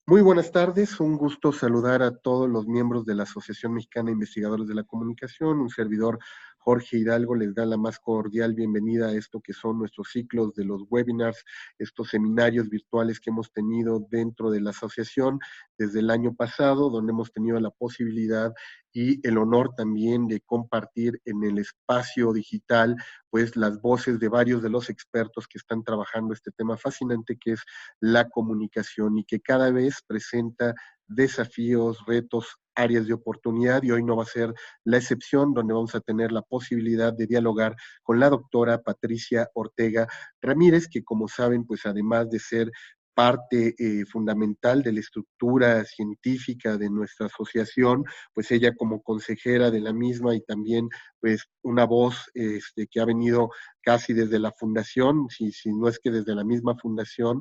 Muy buenas tardes, un gusto saludar a todos los miembros de la Asociación Mexicana de Investigadores de la Comunicación. Un servidor, Jorge Hidalgo, les da la más cordial bienvenida a esto que son nuestros ciclos de los webinars, estos seminarios virtuales que hemos tenido dentro de la asociación desde el año pasado, donde hemos tenido la posibilidad y el honor también de compartir en el espacio digital pues las voces de varios de los expertos que están trabajando este tema fascinante que es la comunicación y que cada vez presenta desafíos, retos, áreas de oportunidad, y hoy no va a ser la excepción, donde vamos a tener la posibilidad de dialogar con la doctora Patricia Ortega Ramírez, que como saben, pues además de ser parte fundamental de la estructura científica de nuestra asociación, pues ella como consejera de la misma y también pues una voz que ha venido casi desde la fundación, si no es que desde la misma fundación,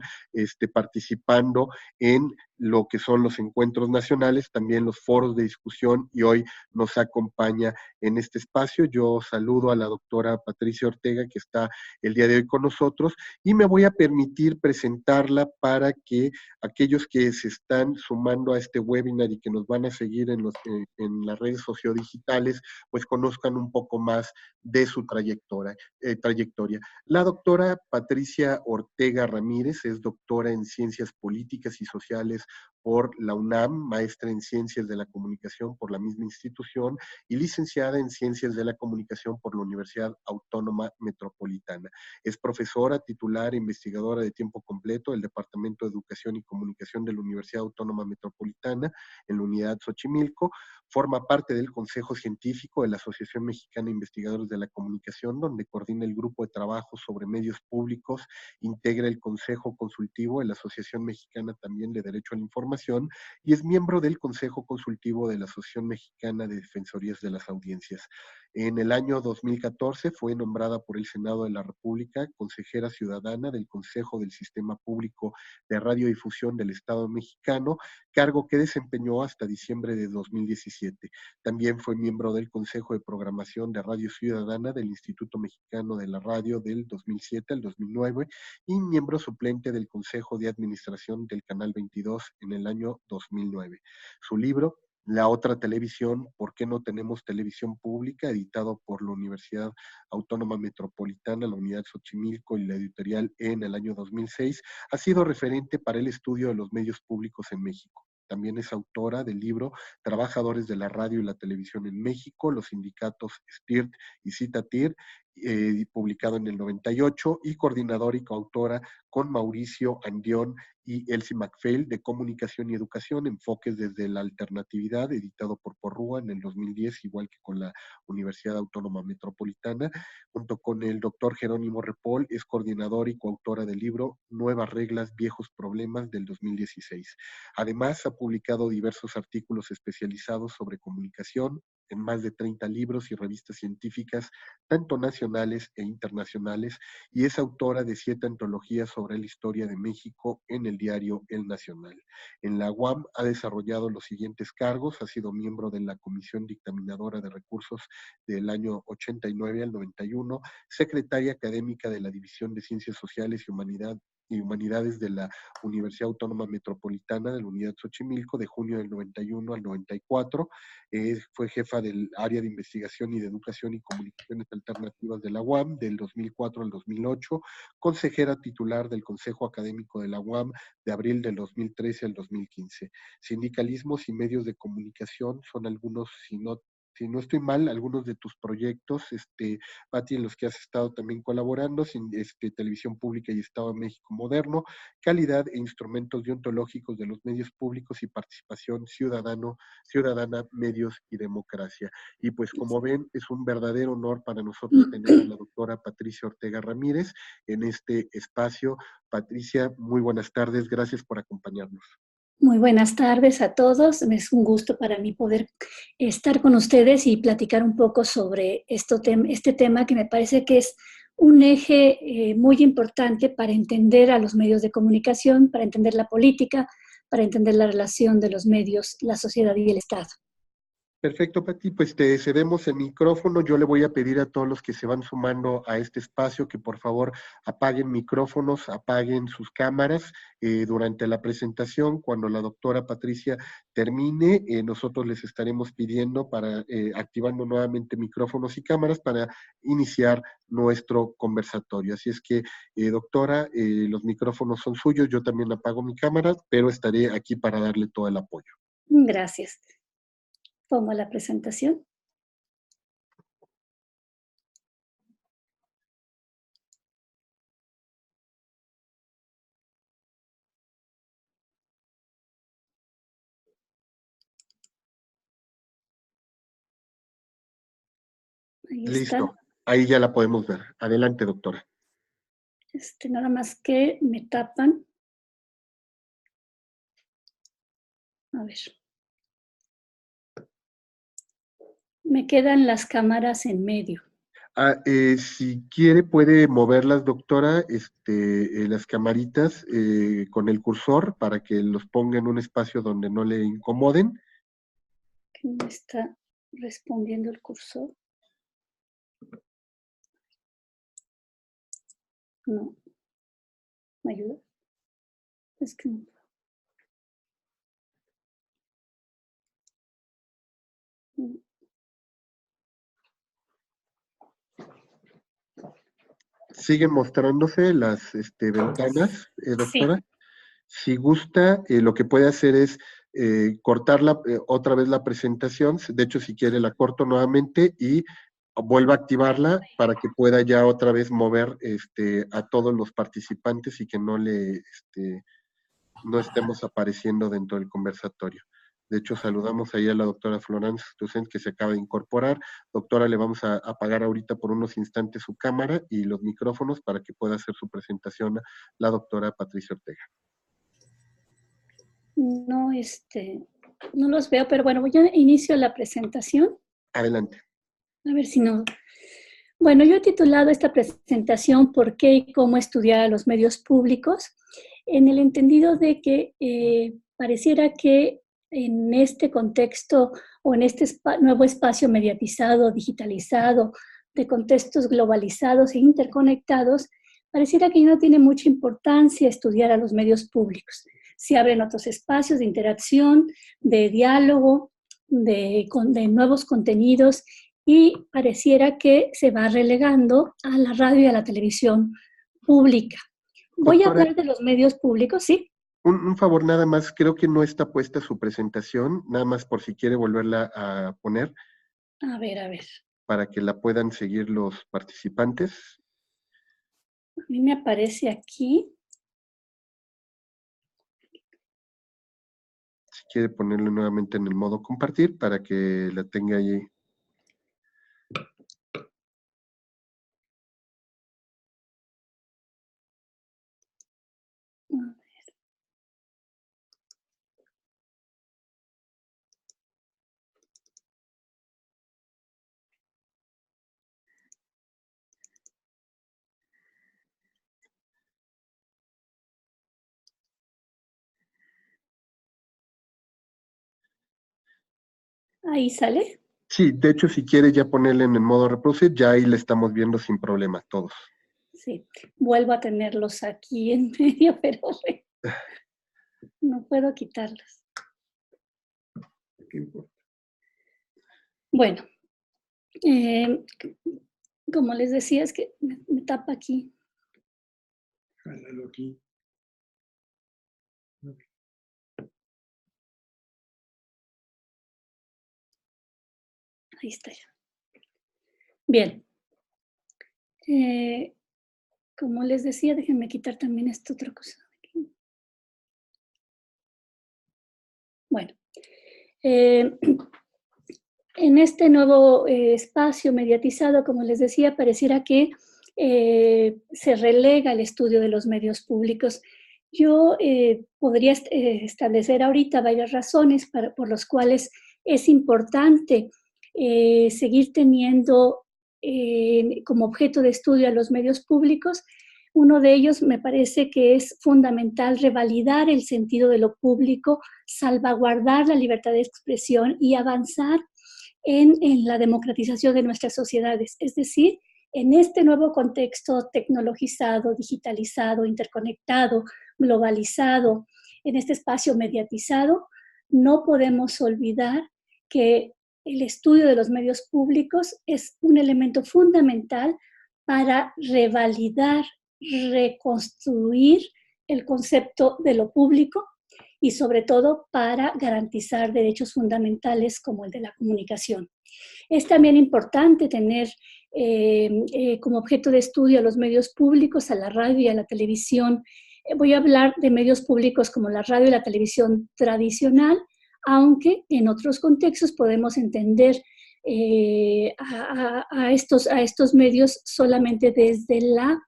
participando en lo que son los encuentros nacionales, también los foros de discusión, y hoy nos acompaña en este espacio. Yo saludo a la doctora Patricia Ortega, que está el día de hoy con nosotros, y me voy a permitir presentarla para que aquellos que se están sumando a este webinar y que nos van a seguir en las redes sociodigitales, pues conozcan un poco más de su trayectoria. La doctora Patricia Ortega Ramírez es doctora en Ciencias Políticas y Sociales por la UNAM, maestra en Ciencias de la Comunicación por la misma institución y licenciada en Ciencias de la Comunicación por la Universidad Autónoma Metropolitana. Es profesora titular e investigadora de tiempo completo del Departamento de Educación y Comunicación de la Universidad Autónoma Metropolitana en la Unidad Xochimilco. Forma parte del Consejo Científico de la Asociación Mexicana de Investigadores de la Comunicación, donde coordina el grupo de trabajo sobre medios públicos, integra el Consejo Consultivo de la Asociación Mexicana también de Derecho a la Información y es miembro del Consejo Consultivo de la Asociación Mexicana de Defensorías de las Audiencias. En el año 2014 fue nombrada por el Senado de la República consejera ciudadana del Consejo del Sistema Público de Radiodifusión del Estado mexicano, cargo que desempeñó hasta diciembre de 2017. También fue miembro del Consejo de Programación de Radio Ciudadana del Instituto Mexicano de la Radio del 2007 al 2009 y miembro suplente del Consejo de Administración del Canal 22 en el año 2009. Su libro, La Otra Televisión, ¿por qué no tenemos televisión pública?, editado por la Universidad Autónoma Metropolitana, la Unidad Xochimilco y la editorial en el año 2006, ha sido referente para el estudio de los medios públicos en México. También es autora del libro Trabajadores de la Radio y la Televisión en México, los sindicatos STIRT y CITATIR, publicado en el 98, y coordinadora y coautora con Mauricio Andión y Elsie MacPhail de Comunicación y Educación, enfoques desde la alternatividad, editado por Porrúa en el 2010, igual que con la Universidad Autónoma Metropolitana. Junto con el doctor Jerónimo Repol, es coordinadora y coautora del libro Nuevas Reglas, Viejos Problemas del 2016. Además, ha publicado diversos artículos especializados sobre comunicación en más de 30 libros y revistas científicas, tanto nacionales e internacionales, y es autora de 7 antologías sobre la historia de México en el diario El Nacional. En la UAM ha desarrollado los siguientes cargos: ha sido miembro de la Comisión Dictaminadora de Recursos del año 89 al 91, secretaria académica de la División de Ciencias Sociales y Humanidades de la Universidad Autónoma Metropolitana de la Unidad Xochimilco de junio del 91 al 94, fue jefa del área de investigación y de educación y comunicaciones alternativas de la UAM del 2004 al 2008, consejera titular del Consejo Académico de la UAM de abril del 2013 al 2015. Sindicalismos y medios de comunicación son algunos, si no estoy mal, algunos de tus proyectos, Pati, en los que has estado también colaborando: Televisión Pública y Estado de México Moderno, calidad e instrumentos deontológicos de los medios públicos y participación ciudadana, medios y democracia. Y pues como ven, es un verdadero honor para nosotros tener a la doctora Patricia Ortega Ramírez en este espacio. Patricia, muy buenas tardes, gracias por acompañarnos. Muy buenas tardes a todos. Es un gusto para mí poder estar con ustedes y platicar un poco sobre este tema que me parece que es un eje muy importante para entender a los medios de comunicación, para entender la política, para entender la relación de los medios, la sociedad y el Estado. Perfecto, Pati, pues te cedemos el micrófono. Yo le voy a pedir a todos los que se van sumando a este espacio que por favor apaguen micrófonos, apaguen sus cámaras durante la presentación. Cuando la doctora Patricia termine, nosotros les estaremos pidiendo para activando nuevamente micrófonos y cámaras para iniciar nuestro conversatorio. Así es que, doctora, los micrófonos son suyos. Yo también apago mi cámara, pero estaré aquí para darle todo el apoyo. Gracias. Pongo la presentación. Ahí está. Listo, ahí ya la podemos ver. Adelante, doctora. Nada más que me tapan. A ver. Me quedan las cámaras en medio. Si quiere puede moverlas, doctora, las camaritas con el cursor para que los ponga en un espacio donde no le incomoden. ¿Qué me está respondiendo el cursor? No. ¿Me ayuda? Es que no. Siguen mostrándose las ventanas, doctora. Sí. Si gusta, lo que puede hacer es cortar otra vez la presentación. De hecho, si quiere, la corto nuevamente y vuelva a activarla para que pueda ya otra vez mover a todos los participantes y que no estemos apareciendo dentro del conversatorio. De hecho, saludamos ahí a la doctora Florence Tucent, que se acaba de incorporar. Doctora, le vamos a apagar ahorita por unos instantes su cámara y los micrófonos para que pueda hacer su presentación la doctora Patricia Ortega. No, no los veo, pero bueno, ya inicio la presentación. Adelante. A ver si no. Bueno, yo he titulado esta presentación ¿Por qué y cómo estudiar a los medios públicos? En el entendido de que pareciera que en este contexto o en este nuevo espacio mediatizado, digitalizado, de contextos globalizados e interconectados, pareciera que ya no tiene mucha importancia estudiar a los medios públicos. Se abren otros espacios de interacción, de diálogo, de nuevos contenidos y pareciera que se va relegando a la radio y a la televisión pública. Voy Doctora, a hablar de los medios públicos, ¿sí? Un favor nada más, creo que no está puesta su presentación, nada más por si quiere volverla a poner. A ver. Para que la puedan seguir los participantes. A mí me aparece aquí. Si quiere ponerlo nuevamente en el modo compartir para que la tenga ahí. Ahí sale. Sí, de hecho, si quiere ya ponerle en el modo reproducir, ya ahí la estamos viendo sin problema, todos. Sí, vuelvo a tenerlos aquí en medio, pero no puedo quitarlos. ¿Qué importa? Bueno, como les decía, es que me tapa aquí. Jálalo aquí. Ahí está ya. Bien. Como les decía, déjenme quitar también esta otra cosa. Bueno, en este nuevo espacio mediatizado, como les decía, pareciera que se relega el estudio de los medios públicos. Yo podría establecer ahorita varias razones por las cuales es importante seguir teniendo como objeto de estudio a los medios públicos. Uno de ellos me parece que es fundamental revalidar el sentido de lo público, salvaguardar la libertad de expresión y avanzar en la democratización de nuestras sociedades. Es decir, en este nuevo contexto tecnologizado, digitalizado, interconectado, globalizado, en este espacio mediatizado, no podemos olvidar que el estudio de los medios públicos es un elemento fundamental para revalidar, reconstruir el concepto de lo público y sobre todo para garantizar derechos fundamentales como el de la comunicación. Es también importante tener como objeto de estudio a los medios públicos, a la radio y a la televisión. Voy a hablar de medios públicos como la radio y la televisión tradicional, aunque en otros contextos podemos entender a estos medios solamente desde la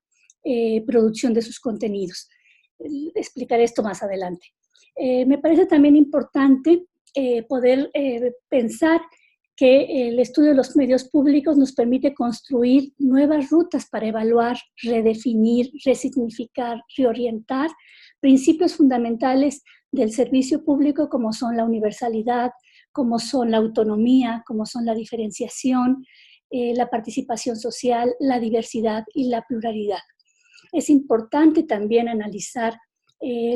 producción de sus contenidos. Explicaré esto más adelante. Me parece también importante poder pensar que el estudio de los medios públicos nos permite construir nuevas rutas para evaluar, redefinir, resignificar, reorientar principios fundamentales del servicio público como son la universalidad, como son la autonomía, como son la diferenciación, la participación social, la diversidad y la pluralidad. Es importante también analizar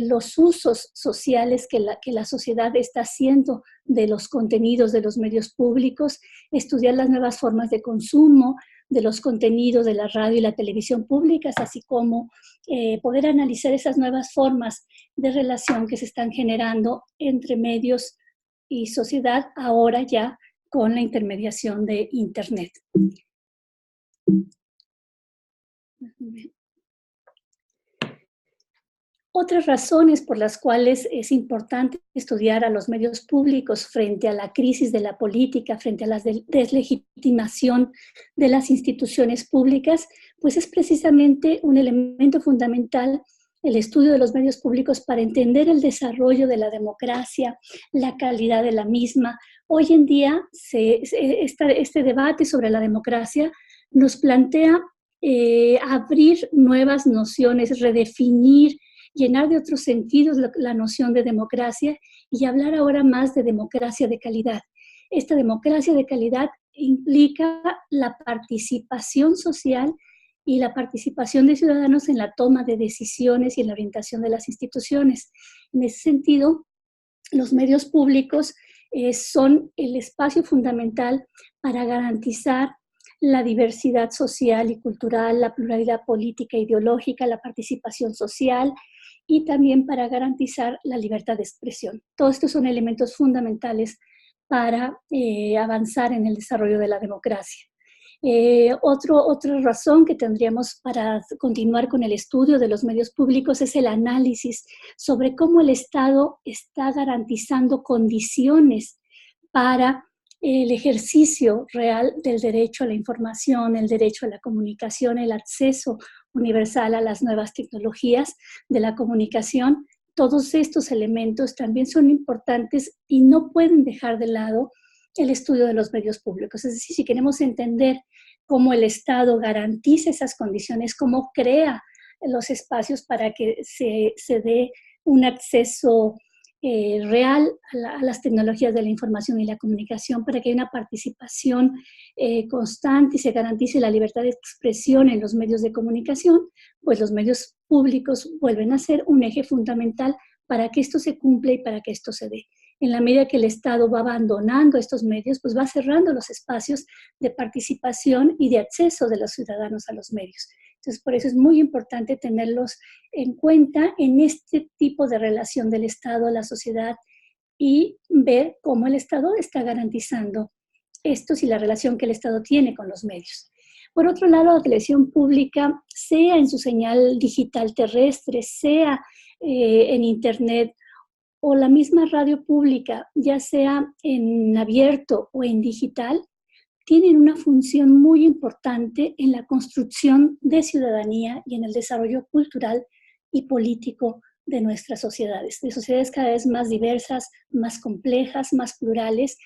los usos sociales que la sociedad está haciendo de los contenidos de los medios públicos, estudiar las nuevas formas de consumo de los contenidos de la radio y la televisión públicas, así como poder analizar esas nuevas formas de relación que se están generando entre medios y sociedad ahora ya con la intermediación de Internet. Otras razones por las cuales es importante estudiar a los medios públicos frente a la crisis de la política, frente a la deslegitimación de las instituciones públicas, pues es precisamente un elemento fundamental el estudio de los medios públicos para entender el desarrollo de la democracia, la calidad de la misma. Hoy en día, este debate sobre la democracia nos plantea abrir nuevas nociones, redefinir, llenar de otros sentidos la noción de democracia y hablar ahora más de democracia de calidad. Esta democracia de calidad implica la participación social y la participación de ciudadanos en la toma de decisiones y en la orientación de las instituciones. En ese sentido, los medios públicos son el espacio fundamental para garantizar la diversidad social y cultural, la pluralidad política e ideológica, la participación social y también para garantizar la libertad de expresión. Todos estos son elementos fundamentales para avanzar en el desarrollo de la democracia. Otra razón que tendríamos para continuar con el estudio de los medios públicos es el análisis sobre cómo el Estado está garantizando condiciones para el ejercicio real del derecho a la información, el derecho a la comunicación, el acceso universal a las nuevas tecnologías de la comunicación. Todos estos elementos también son importantes y no pueden dejar de lado el estudio de los medios públicos. Es decir, si queremos entender cómo el Estado garantiza esas condiciones, cómo crea los espacios para que se dé un acceso real a las tecnologías de la información y la comunicación, para que haya una participación constante y se garantice la libertad de expresión en los medios de comunicación, pues los medios públicos vuelven a ser un eje fundamental para que esto se cumpla y para que esto se dé. En la medida que el Estado va abandonando estos medios, pues va cerrando los espacios de participación y de acceso de los ciudadanos a los medios. Entonces, por eso es muy importante tenerlos en cuenta en este tipo de relación del Estado a la sociedad y ver cómo el Estado está garantizando estos y la relación que el Estado tiene con los medios. Por otro lado, la televisión pública, sea en su señal digital terrestre, sea en Internet, o la misma radio pública, ya sea en abierto o en digital, tienen una función muy importante en la construcción de ciudadanía y en el desarrollo cultural y político de nuestras sociedades, de sociedades cada vez más diversas, más complejas, más plurales.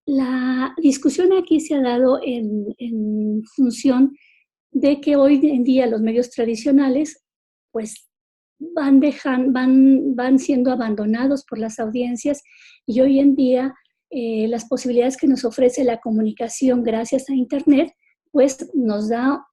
La discusión aquí se ha dado en función de que hoy en día los medios tradicionales pues van siendo abandonados por las audiencias y hoy en día las posibilidades que nos ofrece la comunicación gracias a Internet, pues nos da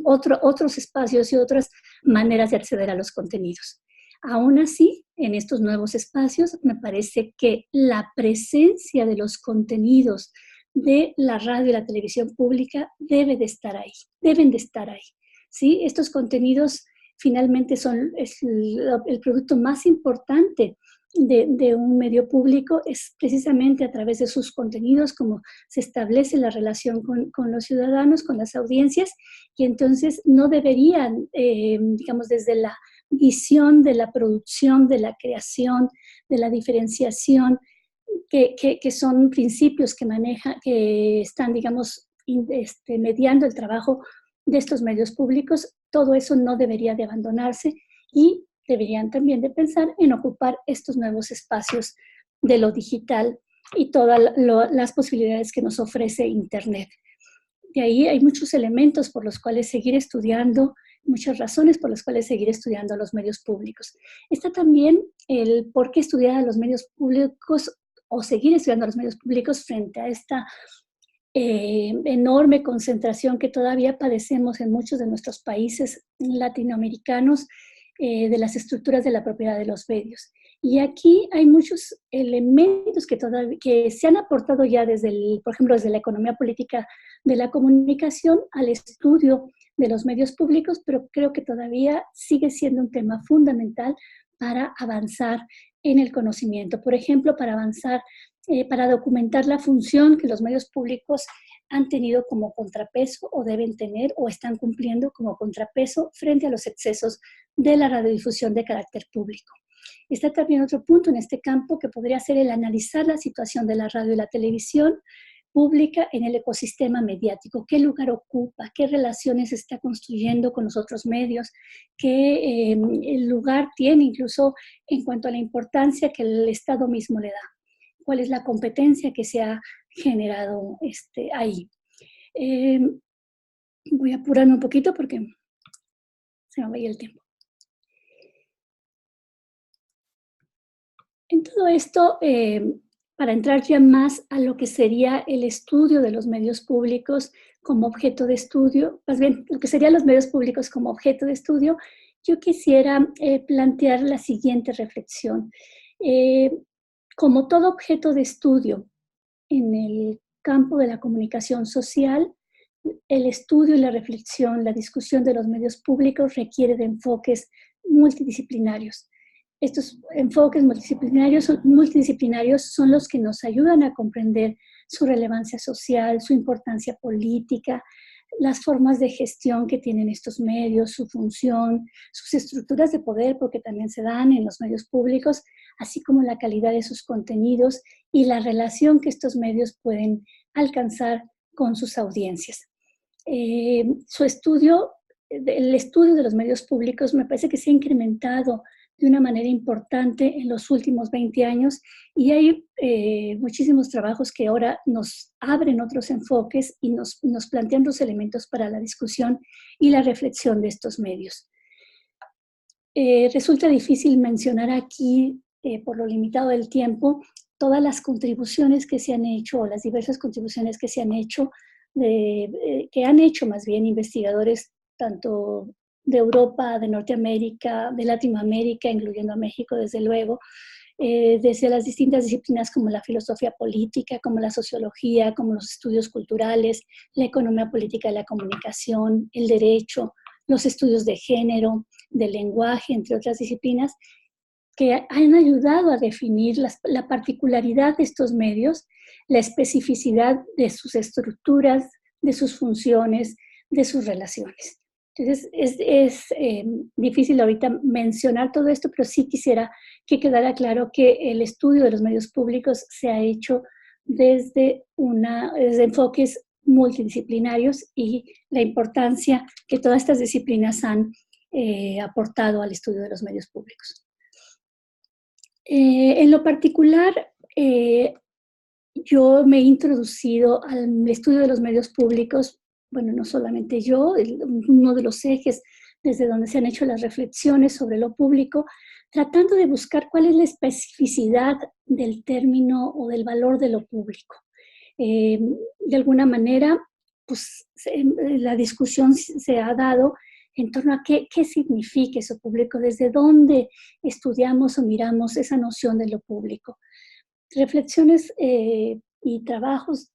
otros espacios y otras maneras de acceder a los contenidos. Aún así, en estos nuevos espacios, me parece que la presencia de los contenidos de la radio y la televisión pública deben de estar ahí. ¿Sí? Estos contenidos finalmente son el producto más importante de un medio público, es precisamente a través de sus contenidos como se establece la relación con los ciudadanos, con las audiencias, y entonces no deberían, digamos, desde la visión de la producción, de la creación, de la diferenciación, que son principios que están, digamos, mediando el trabajo de estos medios públicos, todo eso no debería de abandonarse y deberían también de pensar en ocupar estos nuevos espacios de lo digital y todas las posibilidades que nos ofrece Internet. De ahí hay muchos elementos por los cuales seguir estudiando, muchas razones por las cuales seguir estudiando los medios públicos. Está también el por qué estudiar a los medios públicos o seguir estudiando a los medios públicos frente a esta enorme concentración que todavía padecemos en muchos de nuestros países latinoamericanos de las estructuras de la propiedad de los medios. Y aquí hay muchos elementos que se han aportado ya por ejemplo, desde la economía política de la comunicación al estudio de los medios públicos, pero creo que todavía sigue siendo un tema fundamental para avanzar en el conocimiento. Por ejemplo, para avanzar, para documentar la función que los medios públicos han tenido como contrapeso o deben tener o están cumpliendo como contrapeso frente a los excesos de la radiodifusión de carácter público. Está también otro punto en este campo que podría ser el analizar la situación de la radio y la televisión pública en el ecosistema mediático, qué lugar ocupa, qué relaciones está construyendo con los otros medios, qué lugar tiene incluso en cuanto a la importancia que el Estado mismo le da, cuál es la competencia que se ha generado ahí. Voy a apurarme un poquito porque se me va a ir el tiempo. En todo esto, para entrar ya más a lo que sería el estudio de los medios públicos como objeto de estudio, más bien lo que serían los medios públicos como objeto de estudio, yo quisiera plantear la siguiente reflexión. Como todo objeto de estudio en el campo de la comunicación social, el estudio y la reflexión, la discusión de los medios públicos requiere de enfoques multidisciplinarios. Estos enfoques multidisciplinarios son los que nos ayudan a comprender su relevancia social, su importancia política, las formas de gestión que tienen estos medios, su función, sus estructuras de poder, porque también se dan en los medios públicos, así como la calidad de sus contenidos y la relación que estos medios pueden alcanzar con sus audiencias. El estudio de los medios públicos me parece que se ha incrementado de una manera importante en los últimos 20 años y hay muchísimos trabajos que ahora nos abren otros enfoques y nos plantean los elementos para la discusión y la reflexión de estos medios. Resulta difícil mencionar aquí, por lo limitado del tiempo, todas las contribuciones que se han hecho o las diversas contribuciones que se han hecho, que han hecho más bien investigadores tanto de Europa, de Norteamérica, de Latinoamérica, incluyendo a México, desde luego, desde las distintas disciplinas como la filosofía política, como la sociología, como los estudios culturales, la economía política de la comunicación, el derecho, los estudios de género, del lenguaje, entre otras disciplinas, que han ayudado a definir la particularidad de estos medios, la especificidad de sus estructuras, de sus funciones, de sus relaciones. Entonces, es difícil ahorita mencionar todo esto, pero sí quisiera que quedara claro que el estudio de los medios públicos se ha hecho desde enfoques multidisciplinarios y la importancia que todas estas disciplinas han aportado al estudio de los medios públicos. En lo particular, yo me he introducido al estudio de los medios públicos. Bueno, no solamente yo, uno de los ejes desde donde se han hecho las reflexiones sobre lo público, tratando de buscar cuál es la especificidad del término o del valor de lo público. De alguna manera, pues la discusión se ha dado en torno a qué significa eso público, desde dónde estudiamos o miramos esa noción de lo público. Reflexiones y trabajos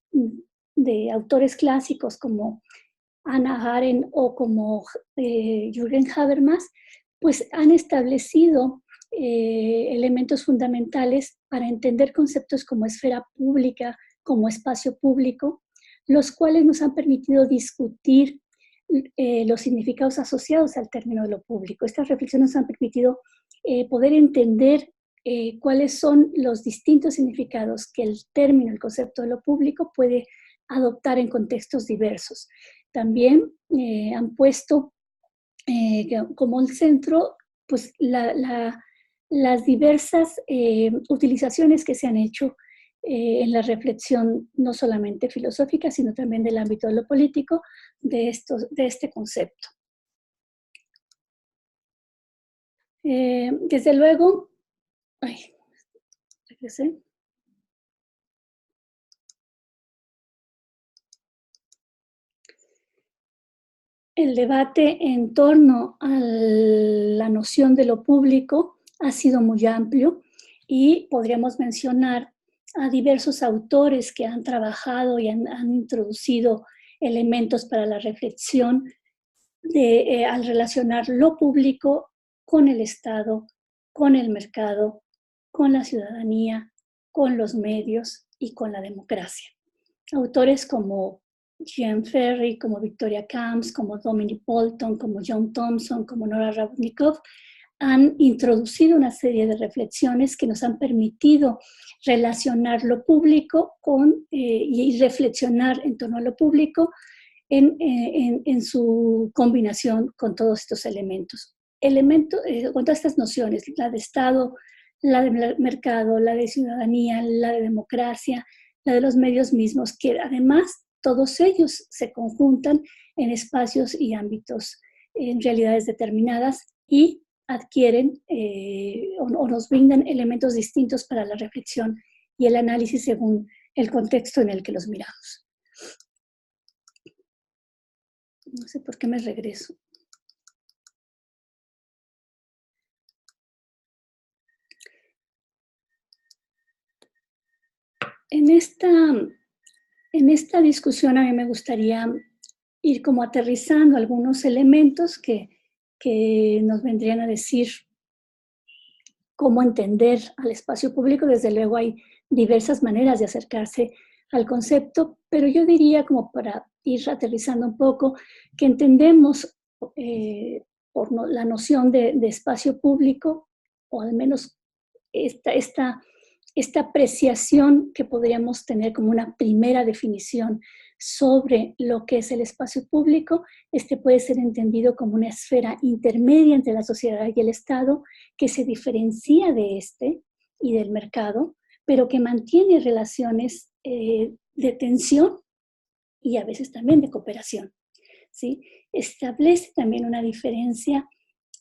de autores clásicos como Hannah Arendt o como Jürgen Habermas, pues han establecido elementos fundamentales para entender conceptos como esfera pública, como espacio público, los cuales nos han permitido discutir los significados asociados al término de lo público. Estas reflexiones nos han permitido poder entender cuáles son los distintos significados que el término, el concepto de lo público puede adoptar en contextos diversos. También han puesto como el centro pues, las diversas utilizaciones que se han hecho en la reflexión no solamente filosófica, sino también del ámbito de lo político, de este concepto. Desde luego, regresé. El debate en torno a la noción de lo público ha sido muy amplio y podríamos mencionar a diversos autores que han trabajado y han introducido elementos para la reflexión al relacionar lo público con el Estado, con el mercado, con la ciudadanía, con los medios y con la democracia. Autores como Jean Ferry, como Victoria Camps, como Dominic Bolton, como John Thompson, como Nora Rabotnikov, han introducido una serie de reflexiones que nos han permitido relacionar lo público y reflexionar en torno a lo público en su combinación con todos estos elementos. Con todas estas nociones, la de Estado, la de mercado, la de ciudadanía, la de democracia, la de los medios mismos, que además todos ellos se conjuntan en espacios y ámbitos, en realidades determinadas y adquieren o nos brindan elementos distintos para la reflexión y el análisis según el contexto en el que los miramos. No sé por qué me regreso. En esta discusión a mí me gustaría ir como aterrizando algunos elementos que nos vendrían a decir cómo entender al espacio público. Desde luego hay diversas maneras de acercarse al concepto, pero yo diría, como para ir aterrizando un poco, que entendemos por la noción de espacio público, o al menos esta apreciación que podríamos tener como una primera definición sobre lo que es el espacio público, puede ser entendido como una esfera intermedia entre la sociedad y el Estado, que se diferencia de y del mercado, pero que mantiene relaciones de tensión y a veces también de cooperación, ¿sí? Establece también una diferencia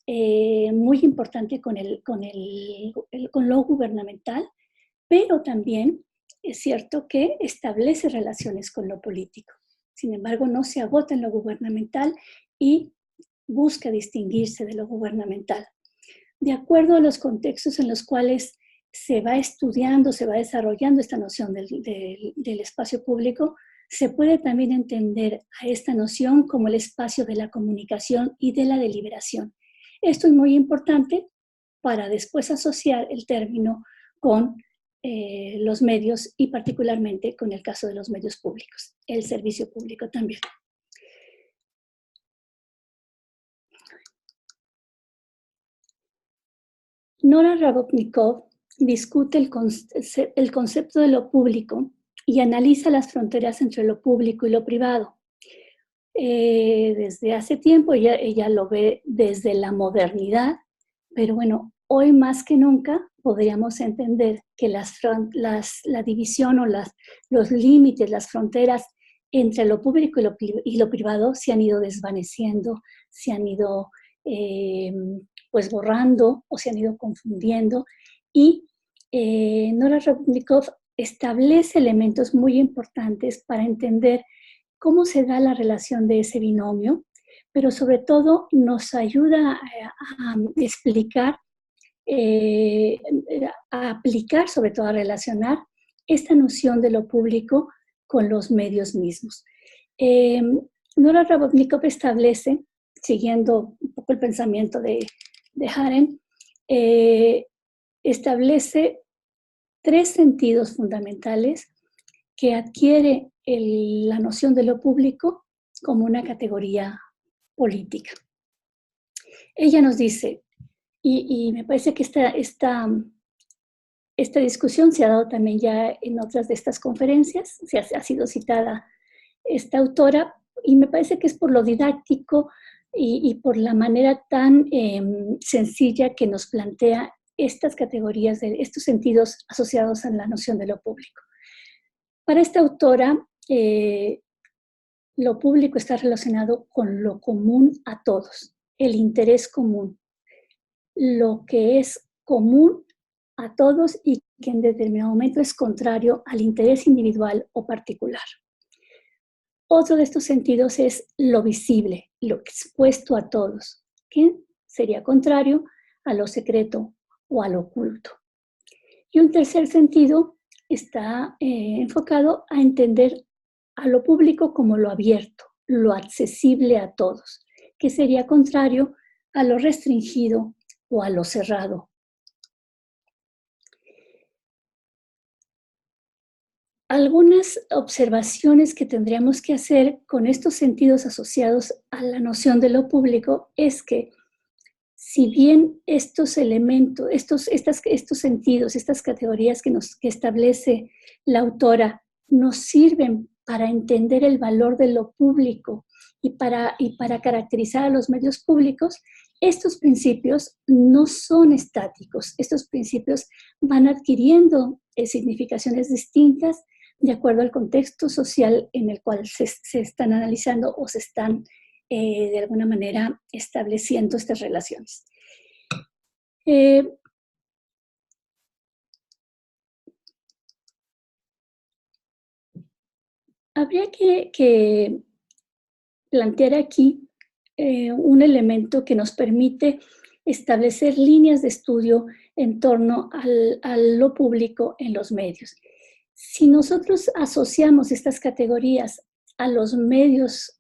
muy importante con lo gubernamental, pero también es cierto que establece relaciones con lo político. Sin embargo, no se agota en lo gubernamental y busca distinguirse de lo gubernamental. De acuerdo a los contextos en los cuales se va estudiando, se va desarrollando esta noción del espacio público, se puede también entender a esta noción como el espacio de la comunicación y de la deliberación. Esto es muy importante para después asociar el término con los medios y particularmente con el caso de los medios públicos, el servicio público también. Nora Rabotnikov discute el concepto de lo público y analiza las fronteras entre lo público y lo privado. Desde hace tiempo ella lo ve desde la modernidad, pero bueno, hoy más que nunca podríamos entender que la división o los límites, las fronteras entre lo público y lo privado se han ido desvaneciendo, se han ido pues borrando o se han ido confundiendo, y Nora Robnikov establece elementos muy importantes para entender cómo se da la relación de ese binomio, pero sobre todo nos ayuda a explicar, a aplicar, sobre todo a relacionar esta noción de lo público con los medios mismos. Nora Robnikov establece, siguiendo un poco el pensamiento de Haren, establece 3 sentidos fundamentales que adquiere la noción de lo público como una categoría política. Ella nos dice, y me parece que esta discusión se ha dado también ya en otras de estas conferencias, ha sido citada esta autora, y me parece que es por lo didáctico y por la manera tan sencilla que nos plantea estas categorías, estos sentidos asociados a la noción de lo público. Para esta autora, lo público está relacionado con lo común a todos, el interés común, lo que es común a todos y que en determinado momento es contrario al interés individual o particular. Otro de estos sentidos es lo visible, lo expuesto a todos, que sería contrario a lo secreto o a lo oculto. Y un tercer sentido está enfocado a entender a lo público como lo abierto, lo accesible a todos, que sería contrario a lo restringido o a lo cerrado. Algunas observaciones que tendríamos que hacer con estos sentidos asociados a la noción de lo público es que si bien estos elementos, estos sentidos, estas categorías que establece la autora nos sirven para entender el valor de lo público y para caracterizar a los medios públicos, estos principios no son estáticos. Estos principios van adquiriendo significaciones distintas de acuerdo al contexto social en el cual se están analizando o se están de alguna manera estableciendo estas relaciones. Habría que plantear aquí un elemento que nos permite establecer líneas de estudio en torno a lo público en los medios. Si nosotros asociamos estas categorías a los medios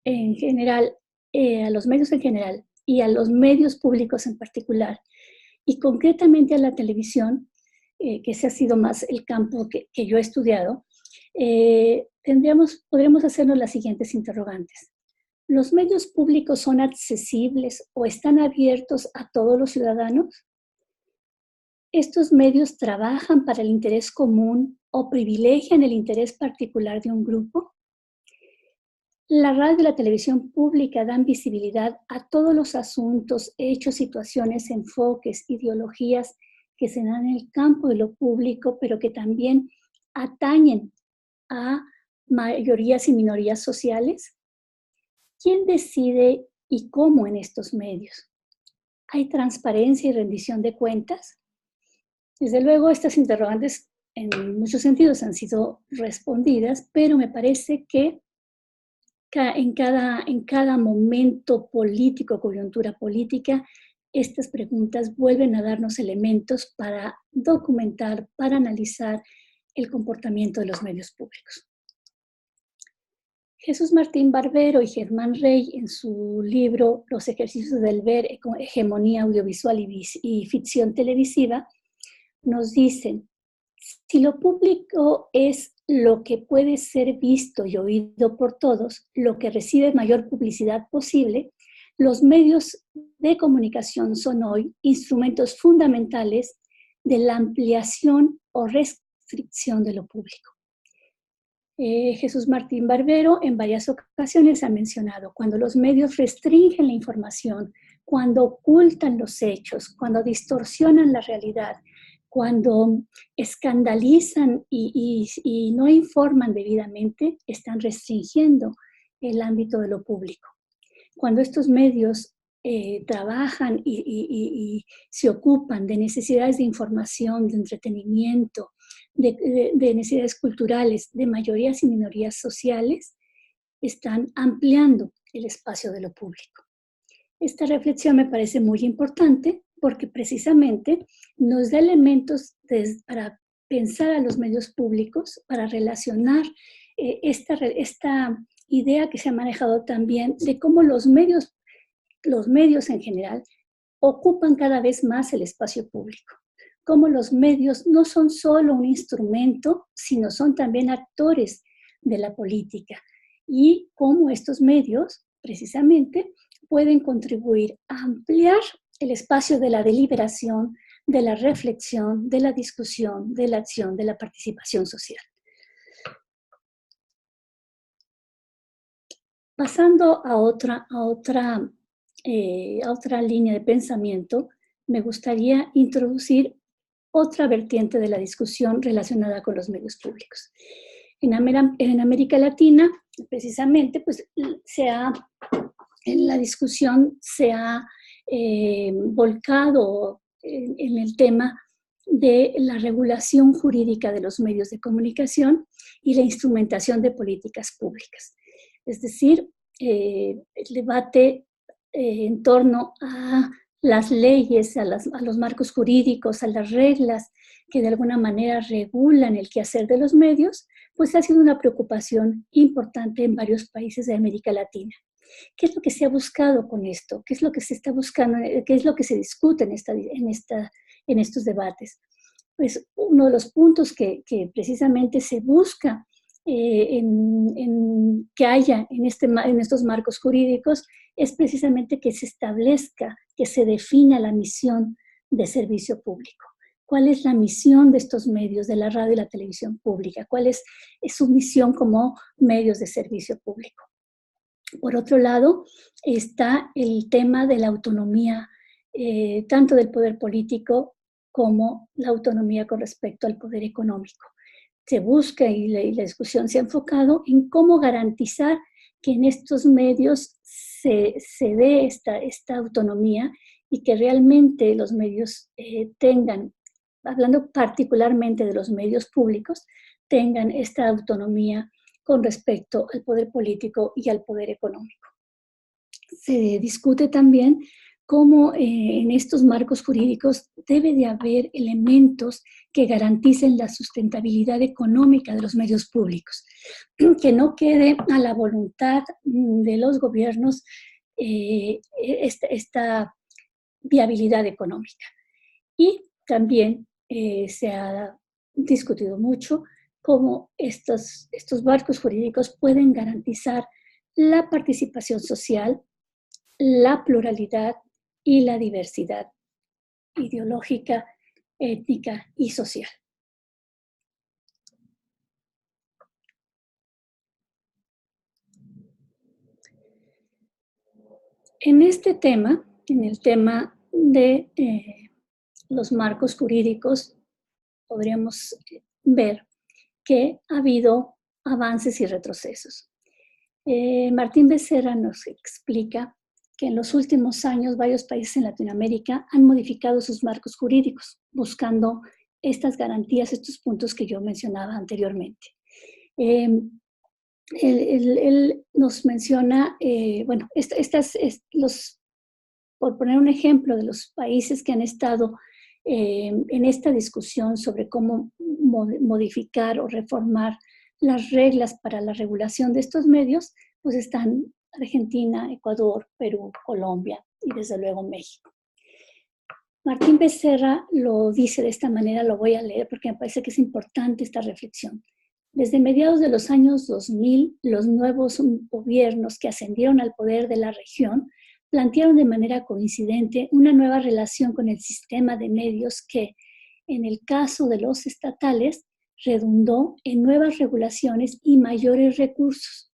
en general, y a los medios públicos en particular, y concretamente a la televisión, que ese ha sido más el campo que yo he estudiado, podremos hacernos las siguientes interrogantes. ¿Los medios públicos son accesibles o están abiertos a todos los ciudadanos? ¿Estos medios trabajan para el interés común o privilegian el interés particular de un grupo? La radio y la televisión pública dan visibilidad a todos los asuntos, hechos, situaciones, enfoques, ideologías que se dan en el campo de lo público, pero que también atañen a mayorías y minorías sociales. ¿Quién decide y cómo en estos medios? ¿Hay transparencia y rendición de cuentas? Desde luego, estas interrogantes en muchos sentidos han sido respondidas, pero me parece que en cada momento político, coyuntura política, estas preguntas vuelven a darnos elementos para documentar, para analizar el comportamiento de los medios públicos. Jesús Martín Barbero y Germán Rey, en su libro Los ejercicios del ver, hegemonía audiovisual y ficción televisiva, nos dicen, si lo público es lo que puede ser visto y oído por todos, lo que recibe mayor publicidad posible, los medios de comunicación son hoy instrumentos fundamentales de la ampliación o restricción de lo público. Jesús Martín Barbero en varias ocasiones ha mencionado, cuando los medios restringen la información, cuando ocultan los hechos, cuando distorsionan la realidad, cuando escandalizan y no informan debidamente, están restringiendo el ámbito de lo público. Cuando estos medios trabajan y se ocupan de necesidades de información, de entretenimiento, de necesidades culturales, de mayorías y minorías sociales, están ampliando el espacio de lo público. Esta reflexión me parece muy importante porque precisamente nos da elementos para pensar a los medios públicos, para relacionar esta idea que se ha manejado también de cómo los medios en general ocupan cada vez más el espacio público. Cómo los medios no son solo un instrumento, sino son también actores de la política. Y cómo estos medios, precisamente, pueden contribuir a ampliar el espacio de la deliberación, de la reflexión, de la discusión, de la acción, de la participación social. Pasando a otra línea de pensamiento, me gustaría introducir otra vertiente de la discusión relacionada con los medios públicos. En América Latina, precisamente, pues en la discusión se ha volcado en el tema de la regulación jurídica de los medios de comunicación y la instrumentación de políticas públicas. Es decir, el debate en torno a las leyes, a los marcos jurídicos, a las reglas que de alguna manera regulan el quehacer de los medios, pues ha sido una preocupación importante en varios países de América Latina. ¿Qué es lo que se ha buscado con esto? ¿Qué es lo que se está buscando? ¿Qué es lo que se discute en estos debates? Pues uno de los puntos que precisamente se busca que haya en estos marcos jurídicos es precisamente que se establezca, que se defina la misión de servicio público. ¿Cuál es la misión de estos medios, de la radio y la televisión pública? ¿Cuál es su misión como medios de servicio público? Por otro lado, está el tema de la autonomía, tanto del poder político como la autonomía con respecto al poder económico. Se busca y la discusión se ha enfocado en cómo garantizar que en estos medios se dé esta autonomía y que realmente los medios tengan, hablando particularmente de los medios públicos, tengan esta autonomía con respecto al poder político y al poder económico. Se discute también cómo en estos marcos jurídicos debe de haber elementos que garanticen la sustentabilidad económica de los medios públicos, que no quede a la voluntad de los gobiernos esta viabilidad económica. Y también se ha discutido mucho cómo estos marcos jurídicos pueden garantizar la participación social, la pluralidad y la diversidad ideológica, étnica y social. En este tema, en el tema de los marcos jurídicos, podríamos ver que ha habido avances y retrocesos. Martín Becerra nos explica que en los últimos años varios países en Latinoamérica han modificado sus marcos jurídicos, buscando estas garantías, estos puntos que yo mencionaba anteriormente. Él nos menciona, por poner un ejemplo de los países que han estado en esta discusión sobre cómo modificar o reformar las reglas para la regulación de estos medios, pues están Argentina, Ecuador, Perú, Colombia y desde luego México. Martín Becerra lo dice de esta manera, lo voy a leer porque me parece que es importante esta reflexión. Desde mediados de los años 2000, los nuevos gobiernos que ascendieron al poder de la región plantearon de manera coincidente una nueva relación con el sistema de medios que, en el caso de los estatales, redundó en nuevas regulaciones y mayores recursos.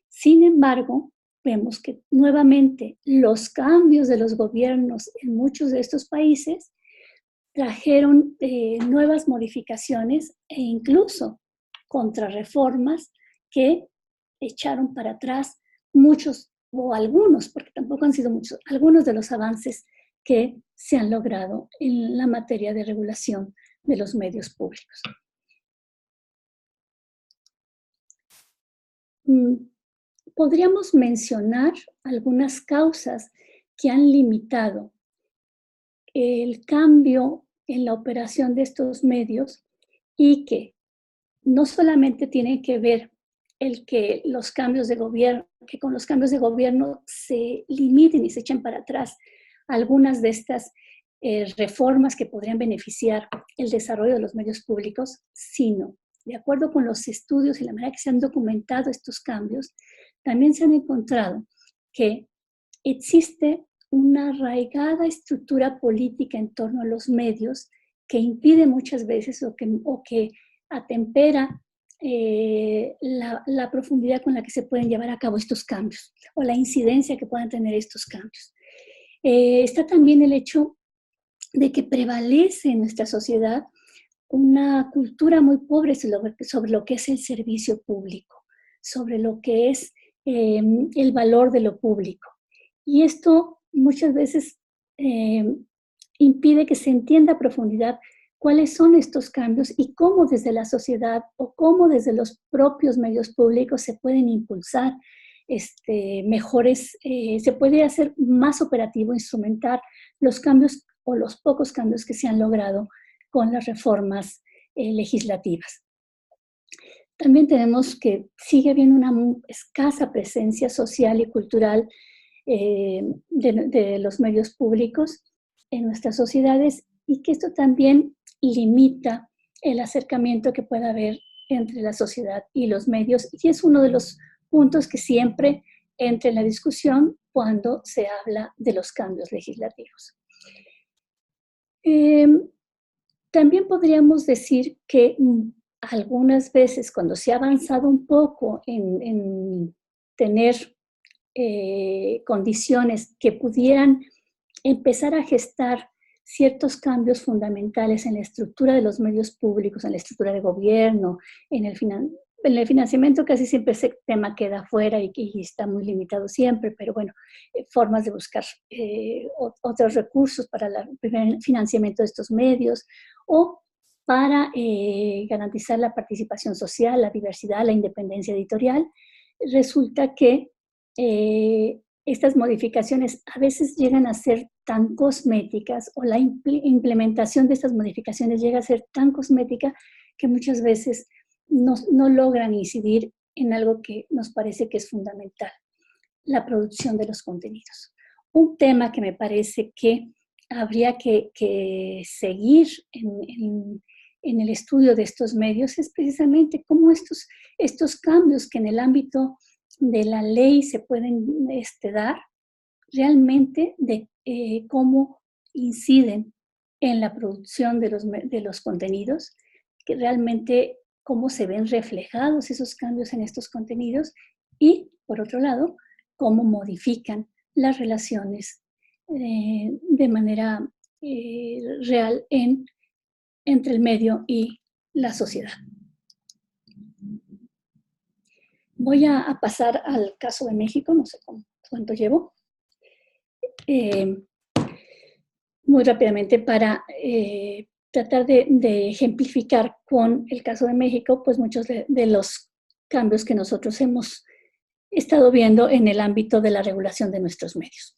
Sin embargo, vemos que nuevamente los cambios de los gobiernos en muchos de estos países trajeron nuevas modificaciones e incluso contrarreformas que echaron para atrás muchos o algunos, porque tampoco han sido muchos, algunos de los avances que se han logrado en la materia de regulación de los medios públicos. Podríamos mencionar algunas causas que han limitado el cambio en la operación de estos medios y que no solamente tienen que ver el que los cambios de gobierno, que con los cambios de gobierno se limiten y se echen para atrás algunas de estas reformas que podrían beneficiar el desarrollo de los medios públicos, sino, de acuerdo con los estudios y la manera que se han documentado estos cambios, también se han encontrado que existe una arraigada estructura política en torno a los medios que impide muchas veces o que atempera la profundidad con la que se pueden llevar a cabo estos cambios o la incidencia que puedan tener estos cambios. Está también el hecho de que prevalece en nuestra sociedad una cultura muy pobre sobre lo que es el servicio público, sobre lo que es el valor de lo público. Y esto muchas veces impide que se entienda a profundidad cuáles son estos cambios y cómo desde la sociedad o cómo desde los propios medios públicos se pueden impulsar mejores, se puede hacer más operativo, instrumentar los cambios o los pocos cambios que se han logrado con las reformas legislativas. También tenemos que sigue habiendo una escasa presencia social y cultural de los medios públicos en nuestras sociedades y que esto también limita el acercamiento que pueda haber entre la sociedad y los medios y es uno de los puntos que siempre entra en la discusión cuando se habla de los cambios legislativos. También podríamos decir que algunas veces cuando se ha avanzado un poco en tener condiciones que pudieran empezar a gestar ciertos cambios fundamentales en la estructura de los medios públicos, en la estructura de gobierno, en el financiamiento casi siempre ese tema queda afuera y está muy limitado siempre, pero bueno, formas de buscar otros recursos para el financiamiento de estos medios o para garantizar la participación social, la diversidad, la independencia editorial, resulta que estas modificaciones a veces llegan a ser tan cosméticas o la implementación de estas modificaciones llega a ser tan cosmética que muchas veces no logran incidir en algo que nos parece que es fundamental, la producción de los contenidos. Un tema que me parece que habría que seguir en el estudio de estos medios es precisamente cómo estos cambios que en el ámbito de la ley se pueden dar, realmente de cómo inciden en la producción de los contenidos, que realmente cómo se ven reflejados esos cambios en estos contenidos y, por otro lado, cómo modifican las relaciones de manera real entre el medio y la sociedad. Voy a pasar al caso de México, no sé cuánto llevo. Muy rápidamente para tratar de ejemplificar con el caso de México, pues muchos de los cambios que nosotros hemos estado viendo en el ámbito de la regulación de nuestros medios.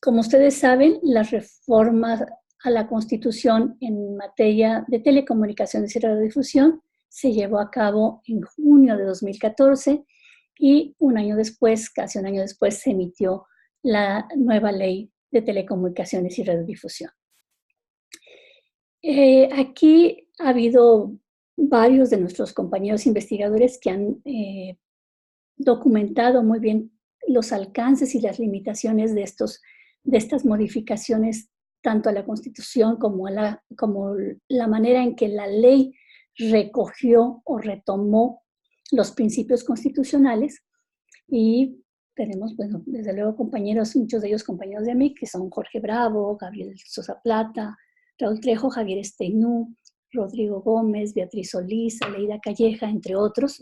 Como ustedes saben, las reformas a la Constitución en materia de telecomunicaciones y radiodifusión se llevó a cabo en junio de 2014 y un año después, casi un año después, se emitió la nueva ley de telecomunicaciones y radiodifusión. Aquí ha habido varios de nuestros compañeros investigadores que han documentado muy bien los alcances y las limitaciones de estas modificaciones, tanto a la Constitución como la manera en que la ley recogió o retomó los principios constitucionales. Y tenemos, bueno, desde luego compañeros, muchos de ellos compañeros de mí, que son Jorge Bravo, Gabriel Sosa Plata, Raúl Trejo, Javier Esteinú, Rodrigo Gómez, Beatriz Solís, Aleida Calleja, entre otros.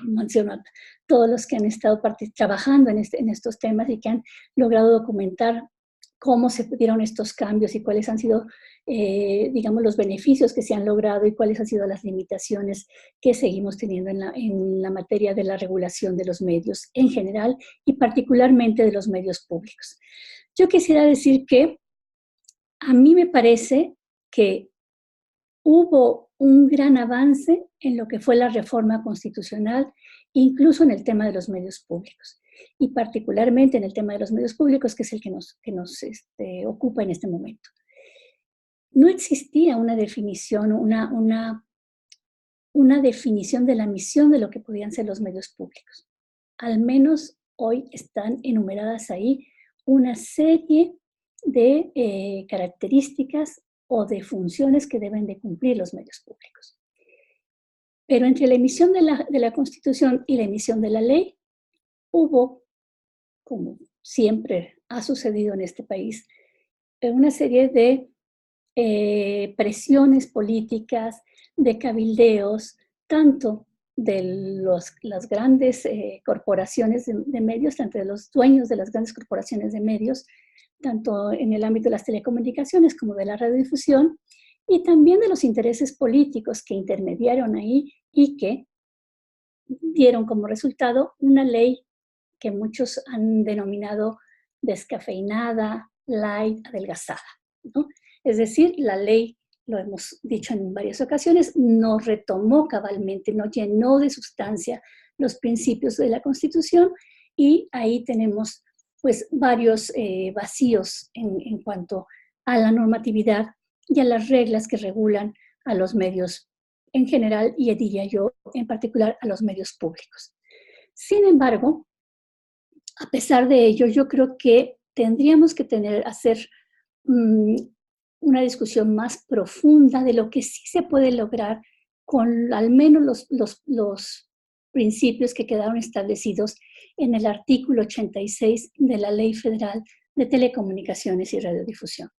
menciono a todos los que han estado trabajando en estos temas y que han logrado documentar cómo se dieron estos cambios y cuáles han sido, digamos, los beneficios que se han logrado y cuáles han sido las limitaciones que seguimos teniendo en la materia de la regulación de los medios en general y particularmente de los medios públicos. Yo quisiera decir que a mí me parece que hubo un gran avance en lo que fue la reforma constitucional, incluso en el tema de los medios públicos, y particularmente en el tema de los medios públicos, que es el que nos ocupa en este momento. No existía una definición, una definición de la misión de lo que podían ser los medios públicos. Al menos hoy están enumeradas ahí una serie de características o de funciones que deben de cumplir los medios públicos. Pero entre la emisión de la Constitución y la emisión de la ley, hubo, como siempre ha sucedido en este país, una serie de presiones políticas, de cabildeos, tanto de las grandes corporaciones de medios, tanto de los dueños de las grandes corporaciones de medios, tanto en el ámbito de las telecomunicaciones como de la radiodifusión, y también de los intereses políticos que intermediaron ahí y que dieron como resultado una ley que muchos han denominado descafeinada, light, adelgazada, ¿no? Es decir, la ley, lo hemos dicho en varias ocasiones, no retomó cabalmente, no llenó de sustancia los principios de la Constitución, y ahí tenemos pues varios vacíos en cuanto a la normatividad y a las reglas que regulan a los medios en general, y diría yo en particular a los medios públicos. Sin embargo, a pesar de ello, yo creo que tendríamos que hacer una discusión más profunda de lo que sí se puede lograr con al menos los principios que quedaron establecidos en el artículo 86 de la Ley Federal de Telecomunicaciones y Radiodifusión.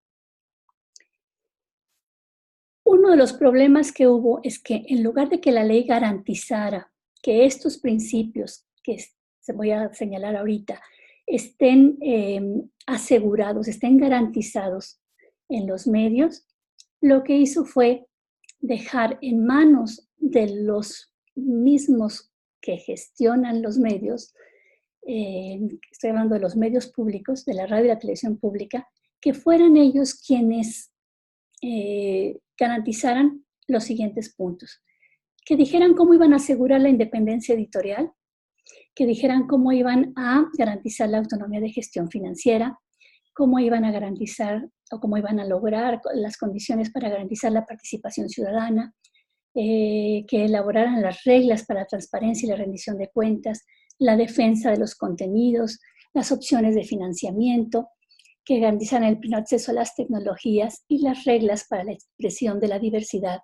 Uno de los problemas que hubo es que en lugar de que la ley garantizara que estos principios que se voy a señalar ahorita estén asegurados, estén garantizados en los medios, lo que hizo fue dejar en manos de los mismos que gestionan los medios, estoy hablando de los medios públicos, de la radio y la televisión pública, que fueran ellos quienes garantizaran los siguientes puntos. Que dijeran cómo iban a asegurar la independencia editorial, que dijeran cómo iban a garantizar la autonomía de gestión financiera, cómo iban a garantizar o cómo iban a lograr las condiciones para garantizar la participación ciudadana, que elaboraran las reglas para la transparencia y la rendición de cuentas, la defensa de los contenidos, las opciones de financiamiento, que garantizaran el pleno acceso a las tecnologías y las reglas para la expresión de la diversidad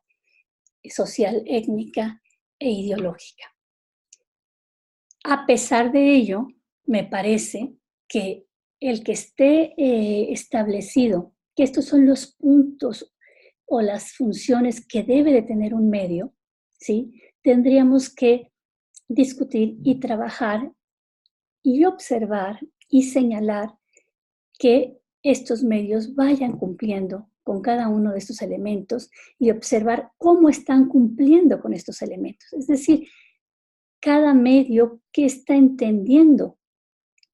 social, étnica e ideológica. A pesar de ello, me parece que el que esté establecido que estos son los puntos o las funciones que debe de tener un medio, ¿sí? Tendríamos que discutir y trabajar y observar y señalar que estos medios vayan cumpliendo con cada uno de estos elementos y observar cómo están cumpliendo con estos elementos. Es decir, cada medio que está entendiendo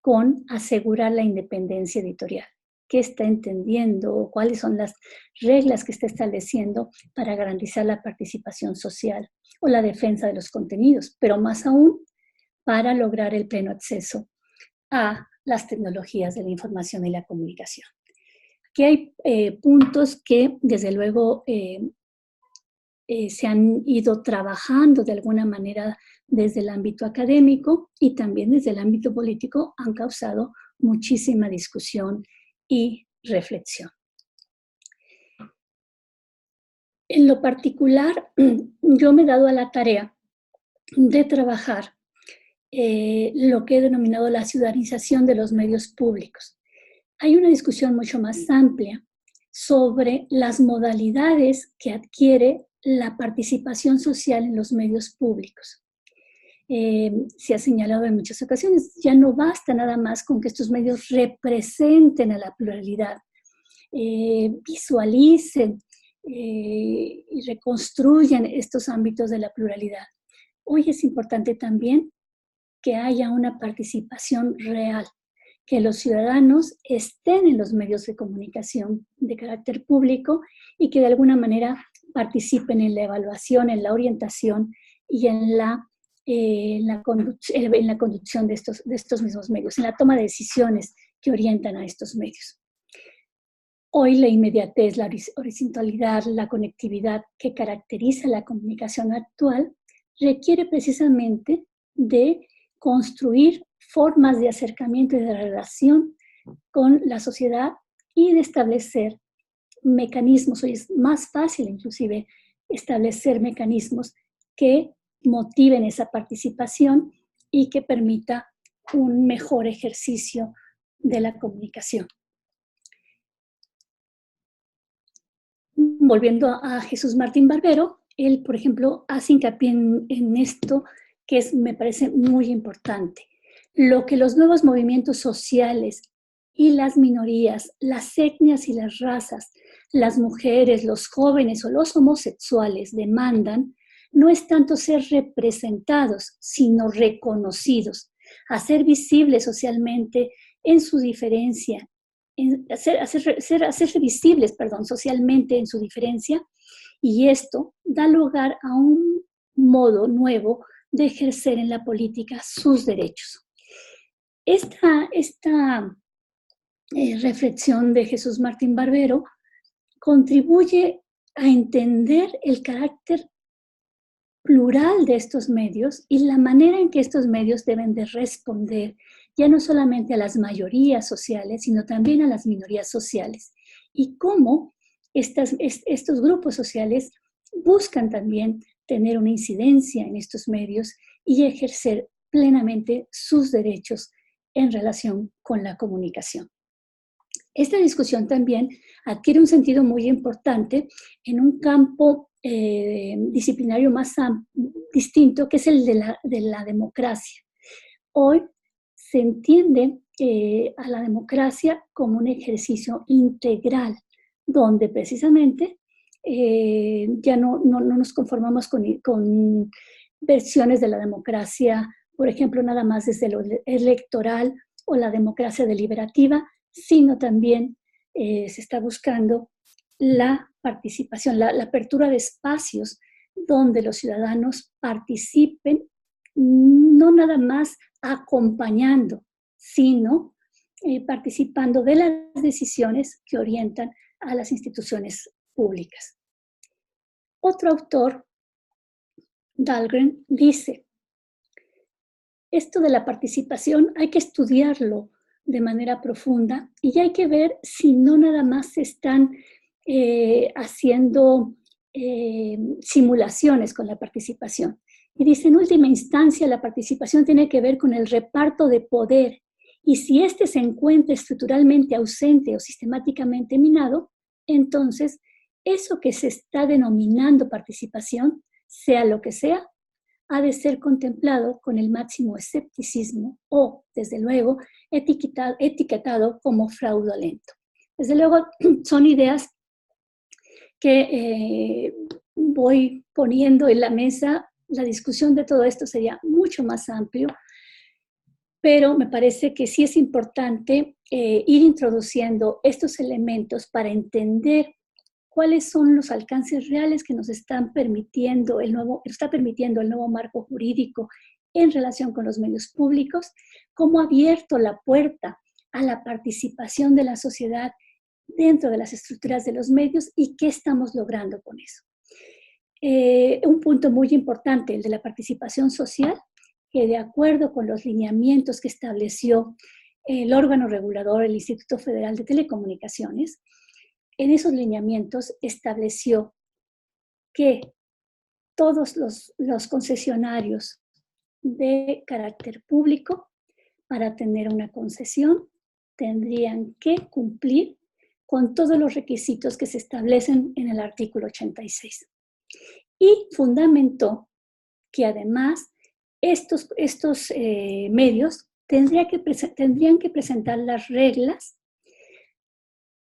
con asegurar la independencia editorial, qué está entendiendo, cuáles son las reglas que está estableciendo para garantizar la participación social o la defensa de los contenidos, pero más aún para lograr el pleno acceso a las tecnologías de la información y la comunicación. Aquí hay puntos que desde luego se han ido trabajando de alguna manera desde el ámbito académico y también desde el ámbito político, han causado muchísima discusión y reflexión. En lo particular, yo me he dado a la tarea de trabajar lo que he denominado la ciudadanización de los medios públicos. Hay una discusión mucho más amplia sobre las modalidades que adquiere la participación social en los medios públicos. Se ha señalado en muchas ocasiones, ya no basta nada más con que estos medios representen a la pluralidad, visualicen y reconstruyan estos ámbitos de la pluralidad. Hoy es importante también que haya una participación real, que los ciudadanos estén en los medios de comunicación de carácter público y que de alguna manera participen en la evaluación, en la orientación y en la conducción de estos mismos medios, en la toma de decisiones que orientan a estos medios. Hoy la inmediatez, la horizontalidad, la conectividad que caracteriza la comunicación actual requiere precisamente de construir formas de acercamiento y de relación con la sociedad y de establecer mecanismos. Hoy es más fácil inclusive establecer mecanismos que motiven esa participación y que permita un mejor ejercicio de la comunicación. Volviendo a Jesús Martín Barbero, él, por ejemplo, hace hincapié en esto que me parece muy importante. Lo que los nuevos movimientos sociales y las minorías, las etnias y las razas, las mujeres, los jóvenes o los homosexuales demandan no es tanto ser representados, sino reconocidos, hacer visibles socialmente en su diferencia, hacerse visibles, socialmente en su diferencia, y esto da lugar a un modo nuevo de ejercer en la política sus derechos. Esta reflexión de Jesús Martín Barbero contribuye a entender el carácter plural de estos medios y la manera en que estos medios deben de responder ya no solamente a las mayorías sociales, sino también a las minorías sociales, y cómo estos grupos sociales buscan también tener una incidencia en estos medios y ejercer plenamente sus derechos en relación con la comunicación. Esta discusión también adquiere un sentido muy importante en un campo disciplinario más distinto, que es el de la democracia. Hoy se entiende a la democracia como un ejercicio integral, donde precisamente ya no nos conformamos con versiones de la democracia, por ejemplo, nada más desde lo electoral o la democracia deliberativa, sino también se está buscando la participación, la apertura de espacios donde los ciudadanos participen, no nada más acompañando, sino participando de las decisiones que orientan a las instituciones públicas. Otro autor, Dahlgren, dice, esto de la participación hay que estudiarlo de manera profunda y hay que ver si no nada más se están haciendo simulaciones con la participación. Y dice, en última instancia, la participación tiene que ver con el reparto de poder, y si éste se encuentra estructuralmente ausente o sistemáticamente minado, entonces eso que se está denominando participación, sea lo que sea, ha de ser contemplado con el máximo escepticismo o, desde luego, etiquetado como fraudulento. Desde luego, son ideas que voy poniendo en la mesa. La discusión de todo esto sería mucho más amplio, pero me parece que sí es importante ir introduciendo estos elementos para entender cuáles son los alcances reales que nos está permitiendo el nuevo marco jurídico en relación con los medios públicos, cómo ha abierto la puerta a la participación de la sociedad dentro de las estructuras de los medios y qué estamos logrando con eso. Un punto muy importante, el de la participación social, que de acuerdo con los lineamientos que estableció el órgano regulador, el Instituto Federal de Telecomunicaciones, en esos lineamientos estableció que todos los concesionarios de carácter público, para tener una concesión, tendrían que cumplir con todos los requisitos que se establecen en el artículo 86. Y fundamentó que además estos medios tendrían que presentar las reglas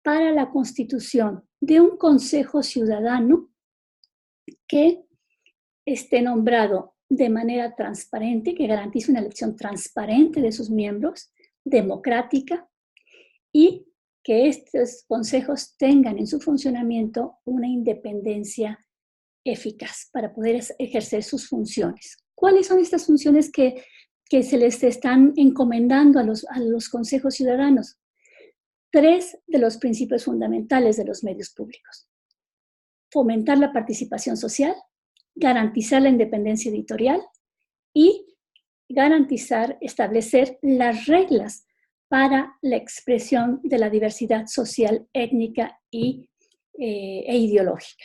para la constitución de un consejo ciudadano que esté nombrado de manera transparente, que garantice una elección transparente de sus miembros, democrática, y que estos consejos tengan en su funcionamiento una independencia eficaz para poder ejercer sus funciones. ¿Cuáles son estas funciones que se les están encomendando a los consejos ciudadanos? 3 de los principios fundamentales de los medios públicos: fomentar la participación social, garantizar la independencia editorial y establecer las reglas para la expresión de la diversidad social, étnica e ideológica,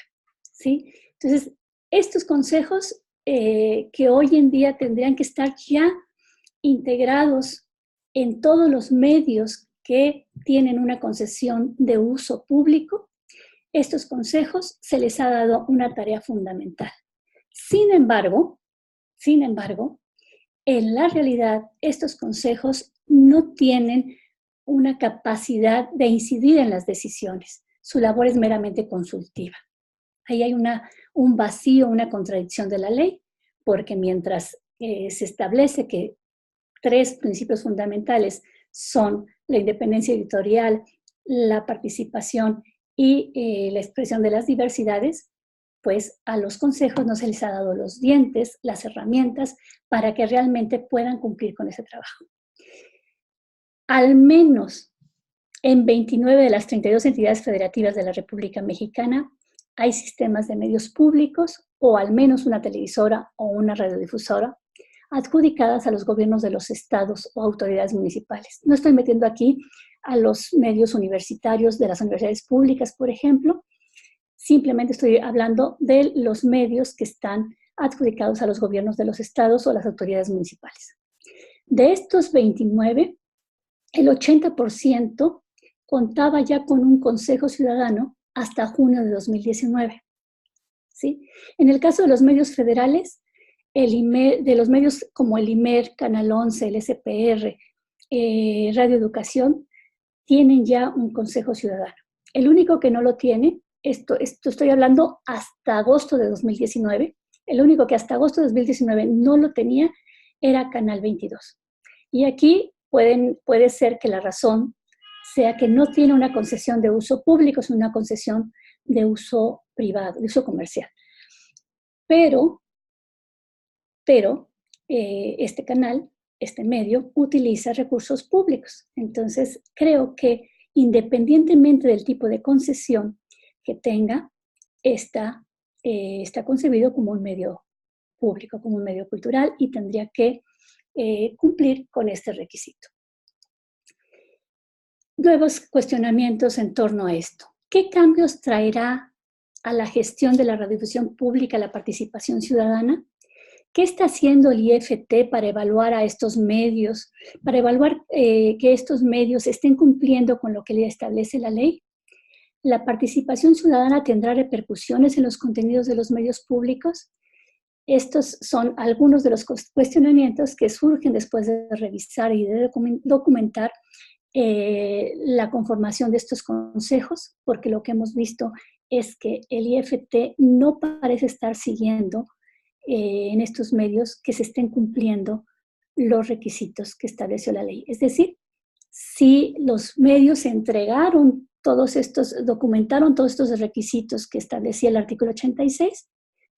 ¿sí? Entonces, estos consejos que hoy en día tendrían que estar ya integrados en todos los medios que tienen una concesión de uso público, estos consejos se les ha dado una tarea fundamental. Sin embargo, en la realidad, estos consejos no tienen una capacidad de incidir en las decisiones. Su labor es meramente consultiva. Ahí hay un vacío, una contradicción de la ley, porque mientras se establece que 3 principios fundamentales son la independencia editorial, la participación y la expresión de las diversidades, pues a los consejos no se les ha dado los dientes, las herramientas para que realmente puedan cumplir con ese trabajo. Al menos en 29 de las 32 entidades federativas de la República Mexicana hay sistemas de medios públicos o al menos una televisora o una radiodifusora adjudicadas a los gobiernos de los estados o autoridades municipales. No estoy metiendo aquí a los medios universitarios de las universidades públicas, por ejemplo. Simplemente estoy hablando de los medios que están adjudicados a los gobiernos de los estados o las autoridades municipales. De estos 29, el 80% contaba ya con un consejo ciudadano hasta junio de 2019. ¿Sí? En el caso de los medios federales, de los medios como el IMER, Canal 11, el SPR, Radio Educación, tienen ya un consejo ciudadano. El único que no lo tiene, esto estoy hablando hasta agosto de 2019, el único que hasta agosto de 2019 no lo tenía era Canal 22. Y aquí puede ser que la razón sea que no tiene una concesión de uso público, es una concesión de uso privado, de uso comercial. Pero este canal, este medio, utiliza recursos públicos. Entonces, creo que independientemente del tipo de concesión que tenga, está concebido como un medio público, como un medio cultural y tendría que cumplir con este requisito. Nuevos cuestionamientos en torno a esto. ¿Qué cambios traerá a la gestión de la radiodifusión pública la participación ciudadana? ¿Qué está haciendo el IFT para evaluar a estos medios, para evaluar que estos medios estén cumpliendo con lo que le establece la ley? ¿La participación ciudadana tendrá repercusiones en los contenidos de los medios públicos? Estos son algunos de los cuestionamientos que surgen después de revisar y de documentar la conformación de estos consejos, porque lo que hemos visto es que el IFT no parece estar siguiendo en estos medios que se estén cumpliendo los requisitos que estableció la ley. Es decir, si los medios documentaron todos estos requisitos que establecía el artículo 86,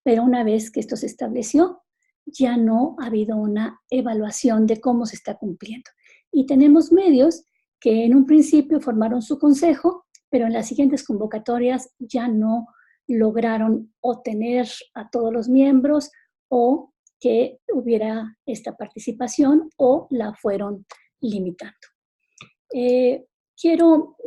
pero una vez que esto se estableció, ya no ha habido una evaluación de cómo se está cumpliendo. Y tenemos medios que en un principio formaron su consejo, pero en las siguientes convocatorias ya no lograron obtener a todos los miembros o que hubiera esta participación o la fueron limitando. Me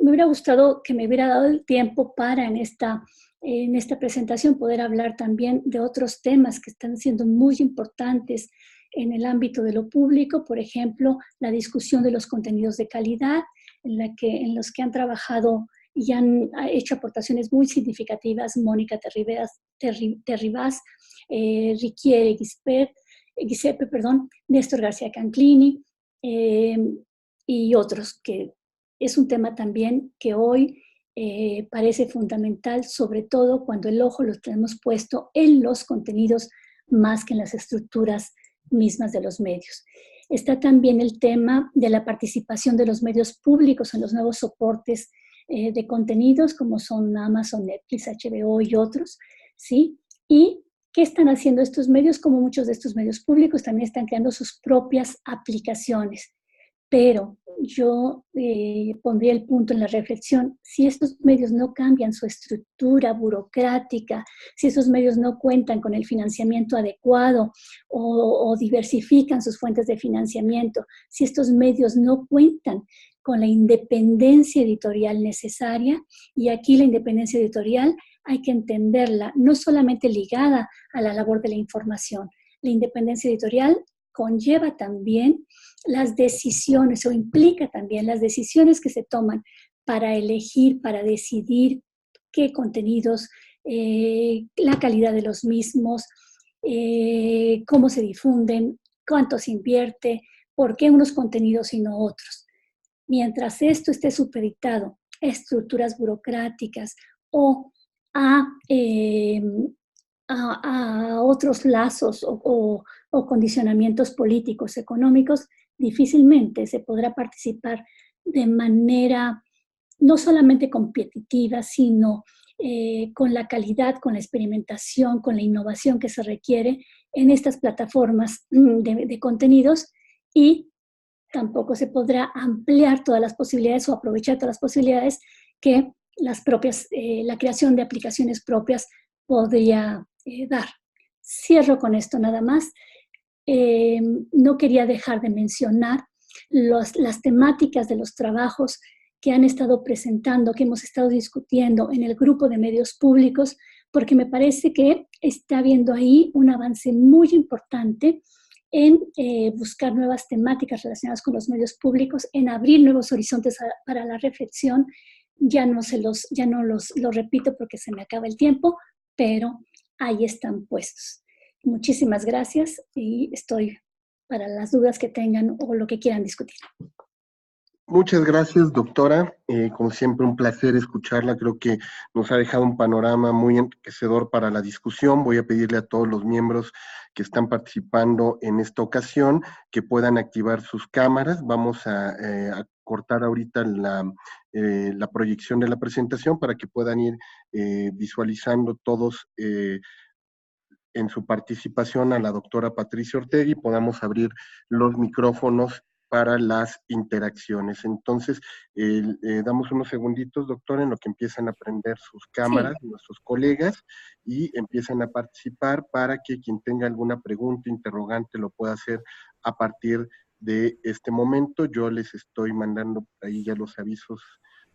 hubiera gustado que me hubiera dado el tiempo para en esta presentación poder hablar también de otros temas que están siendo muy importantes en el ámbito de lo público, por ejemplo, la discusión de los contenidos de calidad, en los que han trabajado y han hecho aportaciones muy significativas Mónica Terribas, Riquiere Guispert, Giuseppe, perdón, Néstor García Canclini, y otros, que es un tema también que hoy parece fundamental, sobre todo cuando el ojo lo tenemos puesto en los contenidos más que en las estructuras mismas de los medios. Está también el tema de la participación de los medios públicos en los nuevos soportes de contenidos, como son Amazon, Netflix, HBO y otros, ¿sí? Y ¿qué están haciendo estos medios? Como muchos de estos medios públicos también están creando sus propias aplicaciones. Pero yo pondría el punto en la reflexión: si estos medios no cambian su estructura burocrática, si esos medios no cuentan con el financiamiento adecuado o diversifican sus fuentes de financiamiento, si estos medios no cuentan con la independencia editorial necesaria, y aquí la independencia editorial hay que entenderla no solamente ligada a la labor de la información. La independencia editorial conlleva también las decisiones, o implica también las decisiones que se toman para elegir, para decidir qué contenidos, la calidad de los mismos, cómo se difunden, cuánto se invierte, por qué unos contenidos y no otros. Mientras esto esté supeditado a estructuras burocráticas o a otros lazos o condicionamientos políticos, económicos, difícilmente se podrá participar de manera no solamente competitiva, sino con la calidad, con la experimentación, con la innovación que se requiere en estas plataformas de contenidos, y tampoco se podrá ampliar todas las posibilidades o aprovechar todas las posibilidades que las propias, la creación de aplicaciones propias podría dar. Cierro con esto nada más. No quería dejar de mencionar las temáticas de los trabajos que han estado presentando, que hemos estado discutiendo en el grupo de medios públicos, porque me parece que está habiendo ahí un avance muy importante en buscar nuevas temáticas relacionadas con los medios públicos, en abrir nuevos horizontes para la reflexión. Ya no los repito porque se me acaba el tiempo, pero ahí están puestos. Muchísimas gracias y estoy para las dudas que tengan o lo que quieran discutir. Muchas gracias, doctora. Como siempre, un placer escucharla. Creo que nos ha dejado un panorama muy enriquecedor para la discusión. Voy a pedirle a todos los miembros que están participando en esta ocasión que puedan activar sus cámaras. Vamos a cortar ahorita la proyección de la presentación para que puedan ir visualizando todos en su participación a la doctora Patricia Ortega y podamos abrir los micrófonos para las interacciones. Entonces, damos unos segunditos, doctora, en lo que empiezan a prender sus cámaras, sí, nuestros colegas, y empiezan a participar para que quien tenga alguna pregunta, interrogante, lo pueda hacer a partir de este momento. Yo les estoy mandando ahí ya los avisos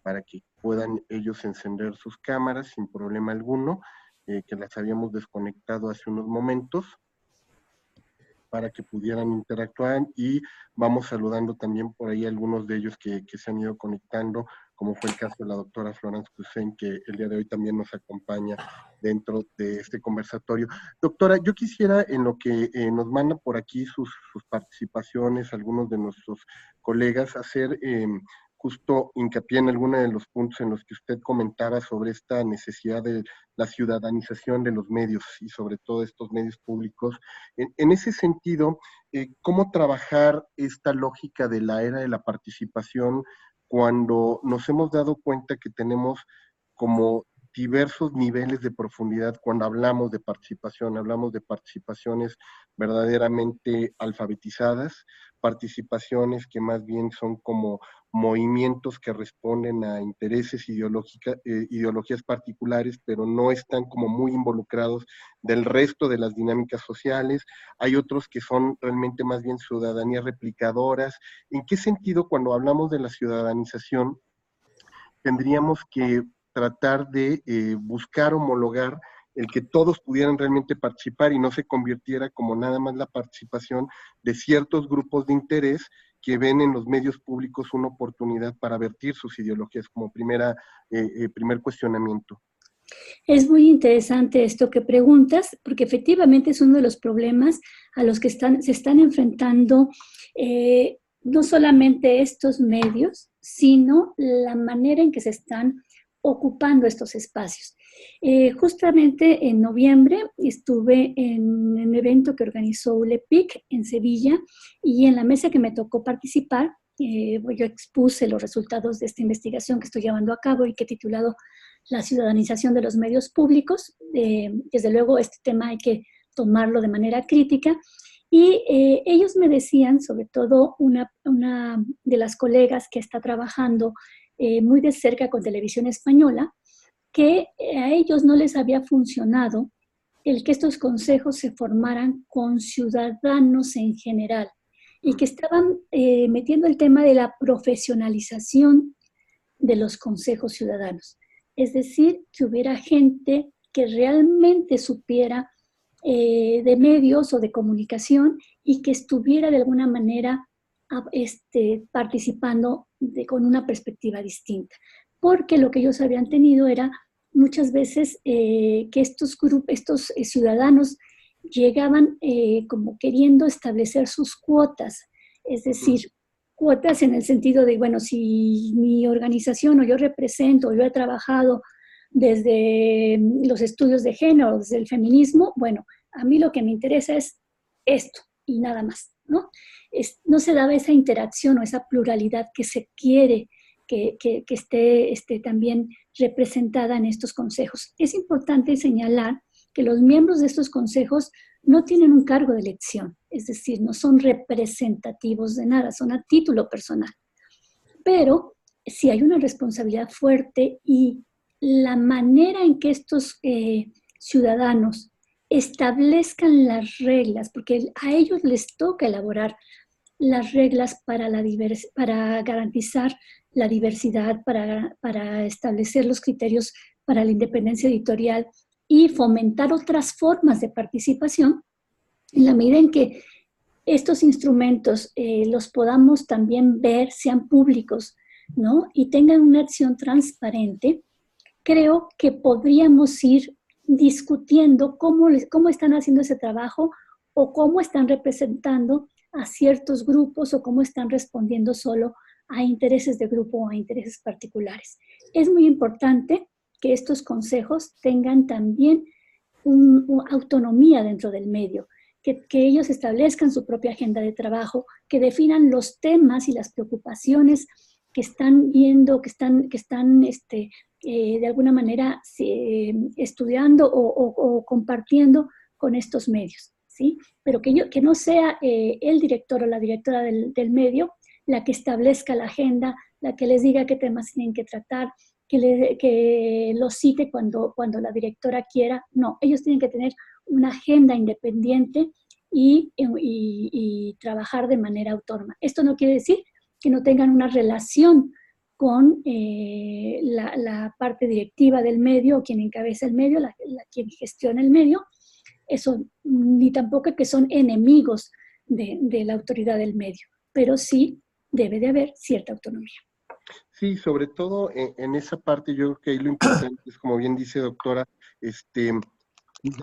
para que puedan ellos encender sus cámaras sin problema alguno, que las habíamos desconectado hace unos momentos para que pudieran interactuar, y vamos saludando también por ahí a algunos de ellos que se han ido conectando, como fue el caso de la doctora Florence Cousin, que el día de hoy también nos acompaña dentro de este conversatorio. Doctora, yo quisiera, en lo que nos mandan por aquí sus participaciones, algunos de nuestros colegas, hacer justo hincapié en algunos de los puntos en los que usted comentaba sobre esta necesidad de la ciudadanización de los medios y sobre todo estos medios públicos. En ese sentido, ¿cómo trabajar esta lógica de la era de la participación cuando nos hemos dado cuenta que tenemos como diversos niveles de profundidad cuando hablamos de participaciones verdaderamente alfabetizadas, participaciones que más bien son como movimientos que responden a intereses ideologías particulares, pero no están como muy involucrados del resto de las dinámicas sociales? Hay otros que son realmente más bien ciudadanías replicadoras. ¿En qué sentido, cuando hablamos de la ciudadanización, tendríamos que tratar de buscar homologar el que todos pudieran realmente participar y no se convirtiera como nada más la participación de ciertos grupos de interés que ven en los medios públicos una oportunidad para vertir sus ideologías, como primer cuestionamiento? Es muy interesante esto que preguntas, porque efectivamente es uno de los problemas a los que se están enfrentando no solamente estos medios, sino la manera en que se están ocupando estos espacios. Justamente en noviembre estuve en un evento que organizó ULEPIC en Sevilla y en la mesa que me tocó participar, yo expuse los resultados de esta investigación que estoy llevando a cabo y que he titulado La ciudadanización de los medios públicos. Desde luego, este tema hay que tomarlo de manera crítica. Y ellos me decían, sobre todo una de las colegas que está trabajando muy de cerca con Televisión Española, que a ellos no les había funcionado el que estos consejos se formaran con ciudadanos en general y que estaban metiendo el tema de la profesionalización de los consejos ciudadanos. Es decir, que hubiera gente que realmente supiera de medios o de comunicación y que estuviera de alguna manera participando con una perspectiva distinta. Porque lo que ellos habían tenido era muchas veces que estos grupos, estos ciudadanos llegaban como queriendo establecer sus cuotas, es decir, cuotas en el sentido de, bueno, si mi organización o yo represento o yo he trabajado desde los estudios de género, desde el feminismo, bueno, a mí lo que me interesa es esto y nada más, ¿no? No se daba esa interacción o esa pluralidad que se quiere que esté también representada en estos consejos. Es importante señalar que los miembros de estos consejos no tienen un cargo de elección, es decir, no son representativos de nada, son a título personal. Pero sí hay una responsabilidad fuerte y la manera en que estos ciudadanos establezcan las reglas, porque a ellos les toca elaborar las reglas para garantizar la diversidad, para establecer los criterios para la independencia editorial y fomentar otras formas de participación, en la medida en que estos instrumentos los podamos también ver, sean públicos, ¿no? Y tengan una acción transparente, creo que podríamos ir discutiendo cómo están haciendo ese trabajo o cómo están representando a ciertos grupos o cómo están respondiendo solo a intereses de grupo o a intereses particulares. Es muy importante que estos consejos tengan también una autonomía dentro del medio, que ellos establezcan su propia agenda de trabajo, que definan los temas y las preocupaciones que están viendo, que están de alguna manera estudiando o compartiendo con estos medios, ¿sí? Pero que no sea el director o la directora del medio la que establezca la agenda, la que les diga qué temas tienen que tratar, que los cite cuando la directora quiera. No, ellos tienen que tener una agenda independiente y trabajar de manera autónoma. Esto no quiere decir que no tengan una relación con la parte directiva del medio, o quien encabeza el medio, quien gestiona el medio, eso, ni tampoco que son enemigos de la autoridad del medio, pero sí debe de haber cierta autonomía. Sí, sobre todo en esa parte yo creo que ahí lo importante es, como bien dice doctora,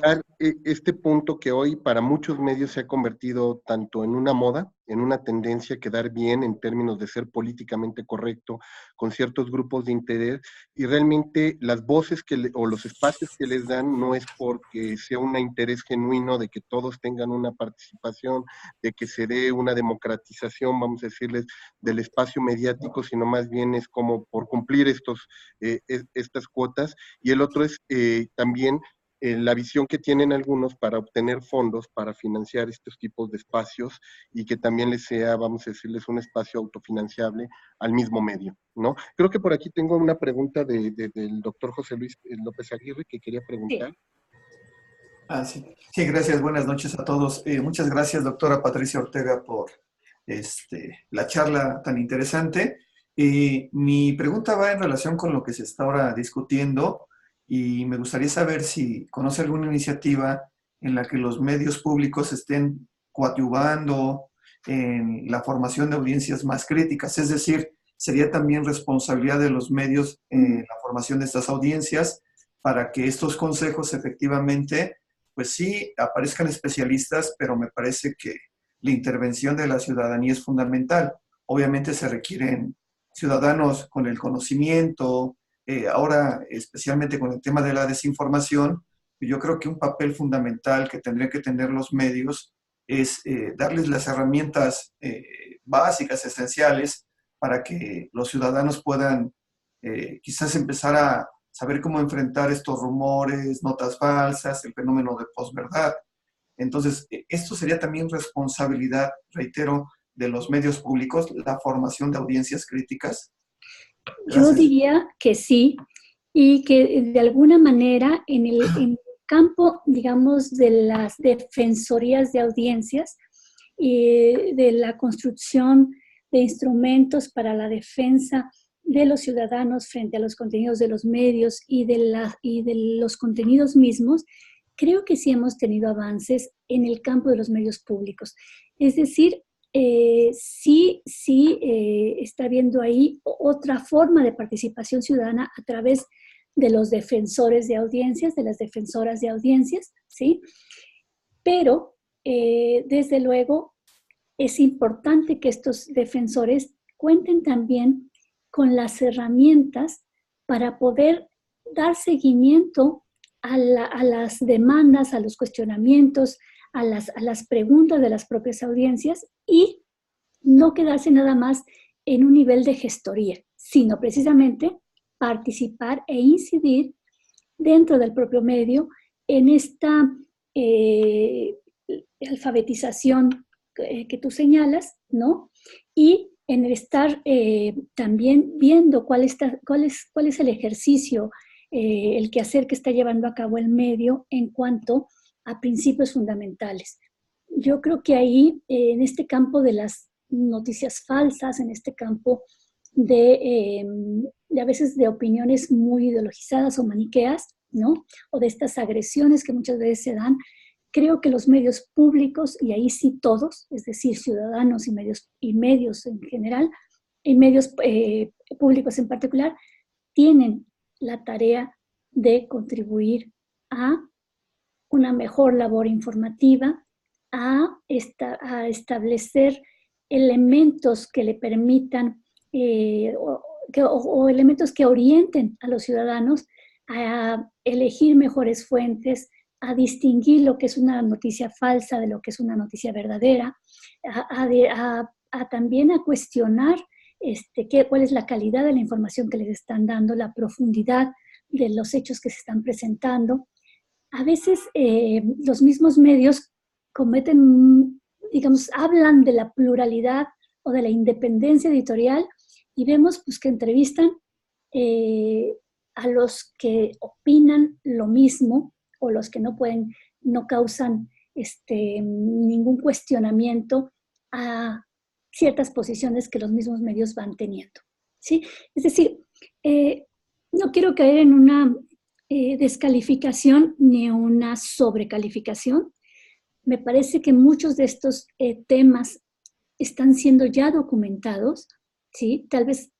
dar este punto que hoy para muchos medios se ha convertido tanto en una moda, en una tendencia a quedar bien en términos de ser políticamente correcto con ciertos grupos de interés, y realmente las voces o los espacios que les dan no es porque sea un interés genuino de que todos tengan una participación, de que se dé una democratización, vamos a decirles, del espacio mediático, sino más bien es como por cumplir estas cuotas. Y el otro es también la visión que tienen algunos para obtener fondos para financiar estos tipos de espacios y que también les sea, vamos a decirles, un espacio autofinanciable al mismo medio, ¿no? Creo que por aquí tengo una pregunta del doctor José Luis López Aguirre que quería preguntar. Sí. Sí. Sí, gracias. Buenas noches a todos. Muchas gracias, doctora Patricia Ortega, por la charla tan interesante. Mi pregunta va en relación con lo que se está ahora discutiendo y me gustaría saber si conoce alguna iniciativa en la que los medios públicos estén coadyuvando en la formación de audiencias más críticas. Es decir, sería también responsabilidad de los medios la formación de estas audiencias, para que estos consejos efectivamente, pues sí, aparezcan especialistas, pero me parece que la intervención de la ciudadanía es fundamental. Obviamente se requieren ciudadanos con el conocimiento, ahora especialmente con el tema de la desinformación, yo creo que un papel fundamental que tendrían que tener los medios es darles las herramientas básicas, esenciales, para que los ciudadanos puedan quizás empezar a saber cómo enfrentar estos rumores, notas falsas, el fenómeno de posverdad. Entonces, esto sería también responsabilidad, reitero, de los medios públicos, la formación de audiencias críticas. Yo diría que sí, y que de alguna manera en el campo, digamos, de las defensorías de audiencias y de la construcción de instrumentos para la defensa de los ciudadanos frente a los contenidos de los medios y de los contenidos mismos, creo que sí hemos tenido avances en el campo de los medios públicos. Es decir, sí está habiendo ahí otra forma de participación ciudadana a través de los defensores de audiencias, de las defensoras de audiencias, ¿sí? Pero, desde luego, es importante que estos defensores cuenten también con las herramientas para poder dar seguimiento a las demandas, a los cuestionamientos, a las preguntas de las propias audiencias y no quedarse nada más en un nivel de gestoría, sino precisamente participar e incidir dentro del propio medio en esta alfabetización que tú señalas, ¿no? Y en el estar también viendo cuál es el ejercicio, el quehacer que está llevando a cabo el medio en cuanto a principios fundamentales. Yo creo que ahí, en este campo de las noticias falsas, en este campo de a veces de opiniones muy ideologizadas o maniqueas, ¿no? O de estas agresiones que muchas veces se dan, creo que los medios públicos, y ahí sí todos, es decir, ciudadanos y medios en general, y medios públicos en particular, tienen la tarea de contribuir a una mejor labor informativa, a establecer elementos que le permitan o elementos que orienten a los ciudadanos a elegir mejores fuentes, a distinguir lo que es una noticia falsa de lo que es una noticia verdadera, también a cuestionar cuál es la calidad de la información que les están dando, la profundidad de los hechos que se están presentando. A veces los mismos medios cometen, digamos, hablan de la pluralidad o de la independencia editorial y vemos pues, que entrevistan a los que opinan lo mismo o los que no causan ningún cuestionamiento a ciertas posiciones que los mismos medios van teniendo, ¿sí? Es decir, no quiero caer en una descalificación ni una sobrecalificación. Me parece que muchos de estos temas están siendo ya documentados, ¿sí? Tal vez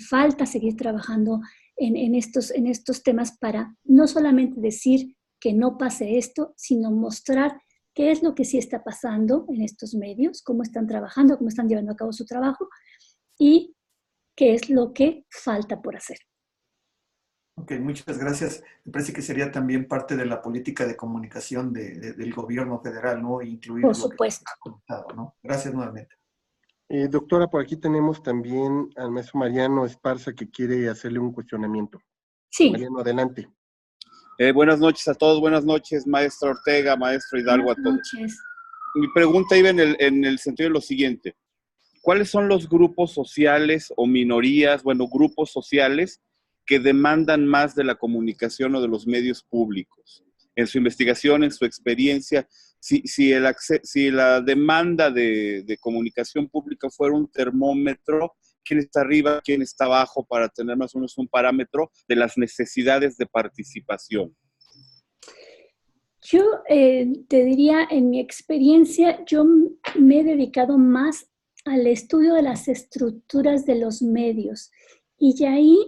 falta seguir trabajando en estos temas para no solamente decir que no pase esto, sino mostrar qué es lo que sí está pasando en estos medios, cómo están trabajando, cómo están llevando a cabo su trabajo y qué es lo que falta por hacer. Ok, muchas gracias. Me parece que sería también parte de la política de comunicación del gobierno federal, ¿no? Incluir por supuesto. Lo que ha comentado, ¿no? Gracias nuevamente. Doctora, por aquí tenemos también al maestro Mariano Esparza que quiere hacerle un cuestionamiento. Sí. Mariano, adelante. Buenas noches a todos, buenas noches, maestra Ortega, maestro Hidalgo, buenas a todos. Noches. Mi pregunta iba en el sentido de lo siguiente. ¿Cuáles son los grupos sociales o minorías, grupos sociales que demandan más de la comunicación o de los medios públicos? En su investigación, en su experiencia, si la demanda de comunicación pública fuera un termómetro, ¿quién está arriba, quién está abajo, para tener más o menos un parámetro de las necesidades de participación? Yo te diría, en mi experiencia, yo me he dedicado más al estudio de las estructuras de los medios. Y ya ahí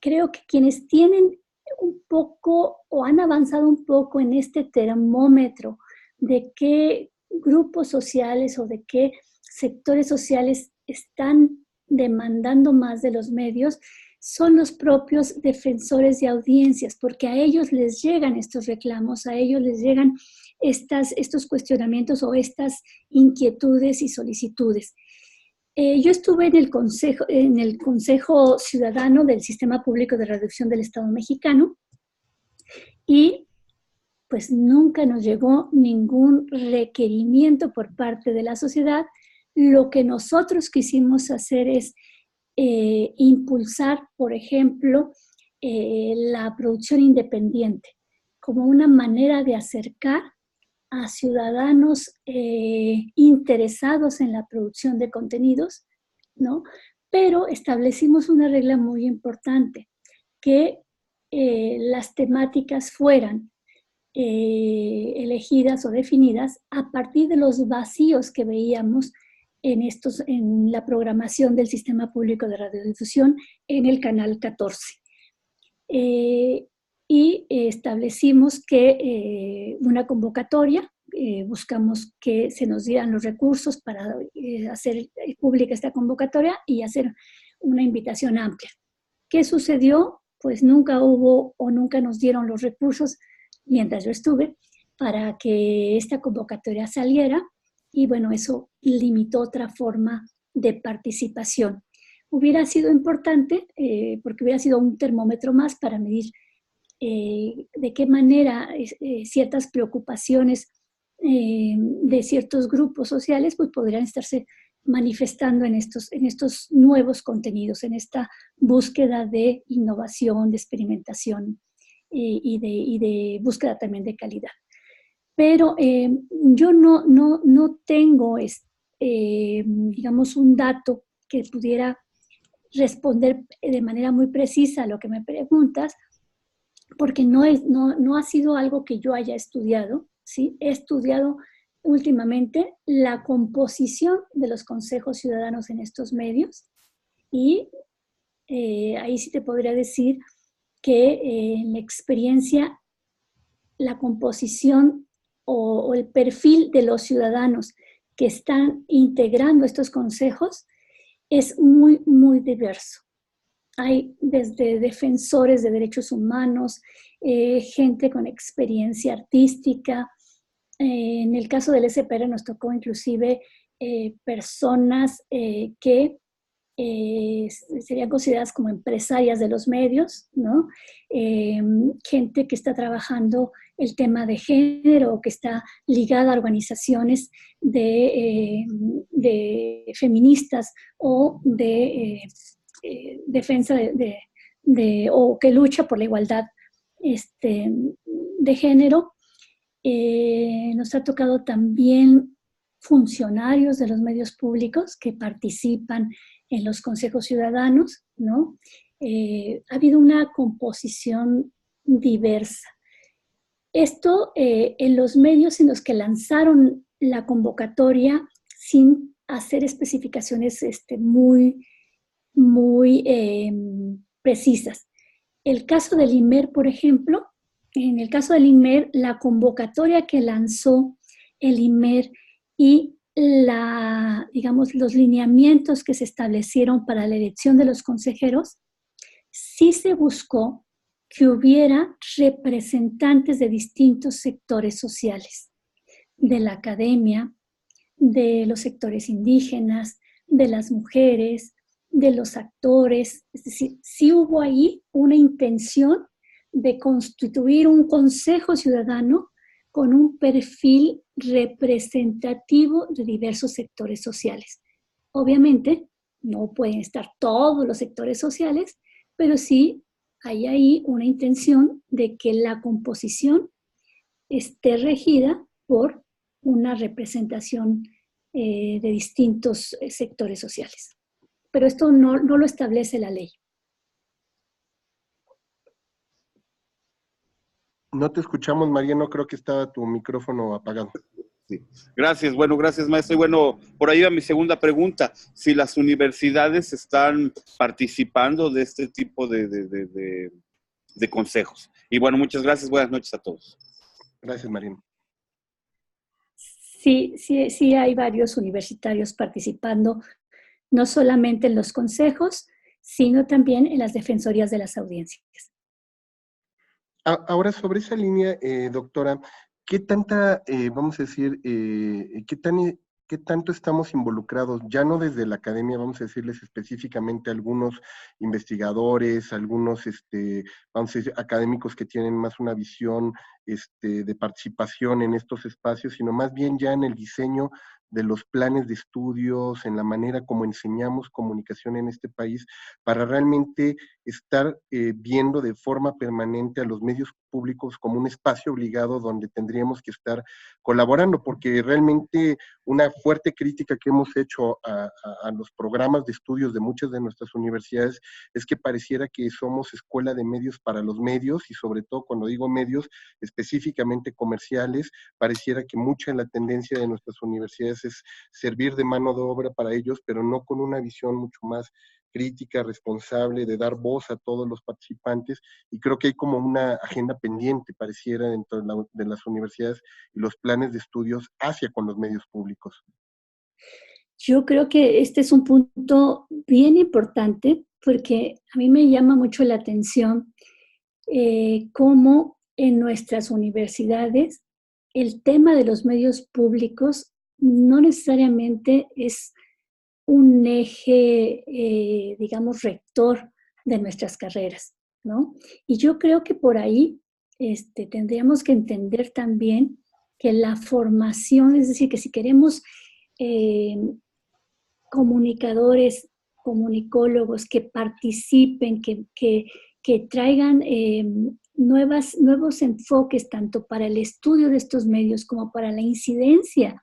creo que quienes tienen un poco o han avanzado un poco en este termómetro de qué grupos sociales o de qué sectores sociales están demandando más de los medios, son los propios defensores de audiencias, porque a ellos les llegan estos reclamos, a ellos les llegan estos cuestionamientos o estas inquietudes y solicitudes. Yo estuve en el Consejo Ciudadano del Sistema Público de Radiodifusión del Estado Mexicano y pues nunca nos llegó ningún requerimiento por parte de la sociedad. Lo que nosotros quisimos hacer es impulsar, por ejemplo, la producción independiente como una manera de acercar a ciudadanos interesados en la producción de contenidos, ¿no? Pero establecimos una regla muy importante, que las temáticas fueran elegidas o definidas a partir de los vacíos que veíamos en la programación del Sistema Público de Radiodifusión en el Canal 14. Y establecimos que una convocatoria, buscamos que se nos dieran los recursos para hacer pública esta convocatoria y hacer una invitación amplia. ¿Qué sucedió? Pues nunca hubo o nunca nos dieron los recursos mientras yo estuve para que esta convocatoria saliera y bueno, eso limitó otra forma de participación. Hubiera sido importante porque hubiera sido un termómetro más para medir de qué manera ciertas preocupaciones de ciertos grupos sociales pues podrían estarse manifestando en estos nuevos contenidos, en esta búsqueda de innovación, de experimentación y de búsqueda también de calidad. Pero yo no tengo, digamos, un dato que pudiera responder de manera muy precisa a lo que me preguntas, porque no ha sido algo que yo haya estudiado, ¿sí? He estudiado últimamente la composición de los consejos ciudadanos en estos medios y ahí sí te podría decir que en la experiencia, la composición o el perfil de los ciudadanos que están integrando estos consejos es muy, muy diverso. Hay desde defensores de derechos humanos, gente con experiencia artística. En el caso del SPR nos tocó inclusive personas que serían consideradas como empresarias de los medios, ¿no? Gente que está trabajando el tema de género, que está ligada a organizaciones de feministas o de defensa o que lucha por la igualdad de género. Nos ha tocado también funcionarios de los medios públicos que participan en los consejos ciudadanos, ¿no? Ha habido una composición diversa. Esto en los medios en los que lanzaron la convocatoria sin hacer especificaciones muy precisas. El caso del INMER, por ejemplo, en el caso del INMER, la convocatoria que lanzó el INMER y digamos, los lineamientos que se establecieron para la elección de los consejeros, sí se buscó que hubiera representantes de distintos sectores sociales, de la academia, de los sectores indígenas, de las mujeres, de los actores. Es decir, sí hubo ahí una intención de constituir un consejo ciudadano con un perfil representativo de diversos sectores sociales. Obviamente, no pueden estar todos los sectores sociales, pero sí hay ahí una intención de que la composición esté regida por una representación de distintos sectores sociales. Pero esto no lo establece la ley. No te escuchamos, Mariano, creo que estaba tu micrófono apagado. Sí. Gracias, bueno, gracias, maestro. Y bueno, por ahí va mi segunda pregunta. Si las universidades están participando de este tipo de de consejos. Y bueno, muchas gracias, buenas noches a todos. Gracias, Marina. Sí hay varios universitarios participando, no solamente en los consejos, sino también en las defensorías de las audiencias. Ahora, sobre esa línea, doctora, ¿qué tanta, vamos a decir, qué tanto estamos involucrados, ya no desde la academia, vamos a decirles específicamente algunos investigadores, algunos, vamos a decir, académicos que tienen más una visión de participación en estos espacios, sino más bien ya en el diseño de los planes de estudios, en la manera como enseñamos comunicación en este país, para realmente estar viendo de forma permanente a los medios públicos como un espacio obligado donde tendríamos que estar colaborando, porque realmente una fuerte crítica que hemos hecho a los programas de estudios de muchas de nuestras universidades es que pareciera que somos escuela de medios para los medios, y sobre todo cuando digo medios específicamente comerciales, pareciera que mucha de la tendencia de nuestras universidades es servir de mano de obra para ellos, pero no con una visión mucho más crítica, responsable, de dar voz a todos los participantes, y creo que hay como una agenda pendiente, pareciera, dentro de las universidades y los planes de estudios hacia con los medios públicos. Yo creo que este es un punto bien importante, porque a mí me llama mucho la atención cómo en nuestras universidades el tema de los medios públicos no necesariamente es un eje, digamos, rector de nuestras carreras, ¿no? Y yo creo que por ahí tendríamos que entender también que la formación, es decir, que si queremos comunicadores, comunicólogos que participen, que traigan nuevos enfoques tanto para el estudio de estos medios como para la incidencia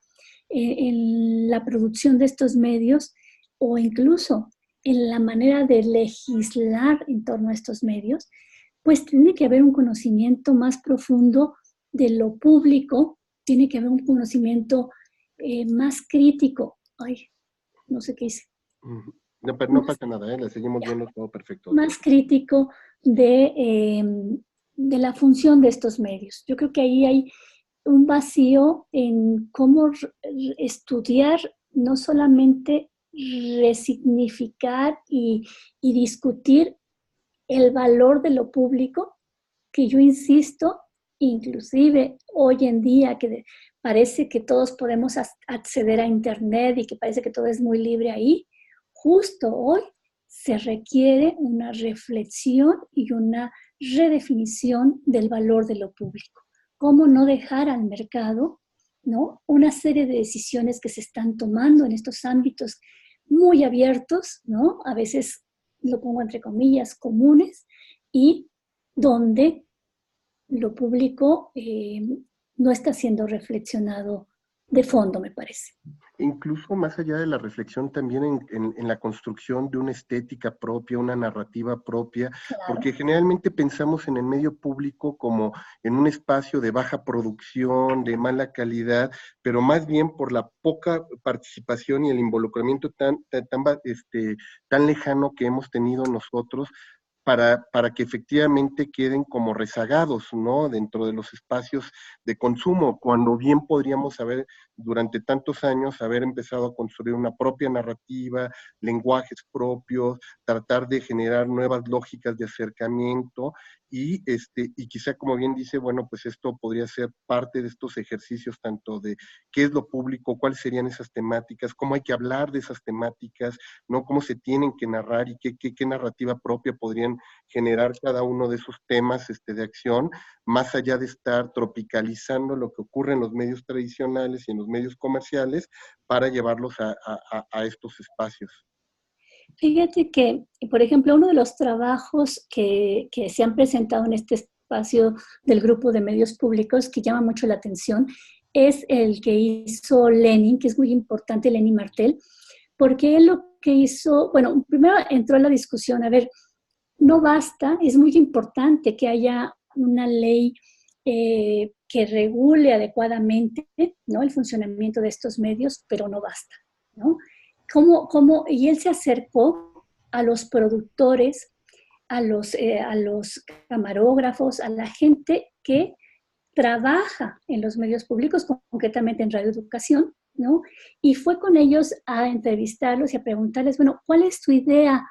en la producción de estos medios, o incluso en la manera de legislar en torno a estos medios, pues tiene que haber un conocimiento más profundo de lo público, tiene que haber un conocimiento más crítico. Ay, no sé qué hice. No, pero no pasa nada, le seguimos viendo todo perfecto. Más crítico de la función de estos medios. Yo creo que ahí hay un vacío en cómo estudiar, no solamente resignificar y discutir el valor de lo público, que yo insisto, inclusive hoy en día que parece que todos podemos acceder a Internet y que parece que todo es muy libre ahí, justo hoy se requiere una reflexión y una redefinición del valor de lo público. ¿Cómo no dejar al mercado, ¿no?, una serie de decisiones que se están tomando en estos ámbitos muy abiertos, ¿no?, a veces lo pongo entre comillas, comunes, y donde lo público no está siendo reflexionado de fondo, me parece. Incluso más allá de la reflexión, también en la construcción de una estética propia, una narrativa propia, Claro. Porque generalmente pensamos en el medio público como en un espacio de baja producción, de mala calidad, pero más bien por la poca participación y el involucramiento tan lejano que hemos tenido nosotros, para que efectivamente queden como rezagados, ¿no?, dentro de los espacios de consumo, cuando bien podríamos haber, durante tantos años, haber empezado a construir una propia narrativa, lenguajes propios, tratar de generar nuevas lógicas de acercamiento, y quizá, como bien dice, bueno, pues esto podría ser parte de estos ejercicios, tanto de qué es lo público, cuáles serían esas temáticas, cómo hay que hablar de esas temáticas, ¿no?, cómo se tienen que narrar y qué narrativa propia podrían generar cada uno de esos temas de acción, más allá de estar tropicalizando lo que ocurre en los medios tradicionales y en los medios comerciales para llevarlos a estos espacios. Fíjate que, por ejemplo, uno de los trabajos que se han presentado en este espacio del grupo de medios públicos que llama mucho la atención es el que hizo Lenin, que es muy importante, Lenin Martel, porque él lo que hizo, bueno, primero entró a la discusión, a ver, no basta, es muy importante que haya una ley que regule adecuadamente, ¿no?, el funcionamiento de estos medios, pero no basta, ¿no? Y él se acercó a los productores, a los camarógrafos, a la gente que trabaja en los medios públicos, concretamente en Radio Educación, ¿no? Y fue con ellos a entrevistarlos y a preguntarles, bueno, ¿cuál es tu idea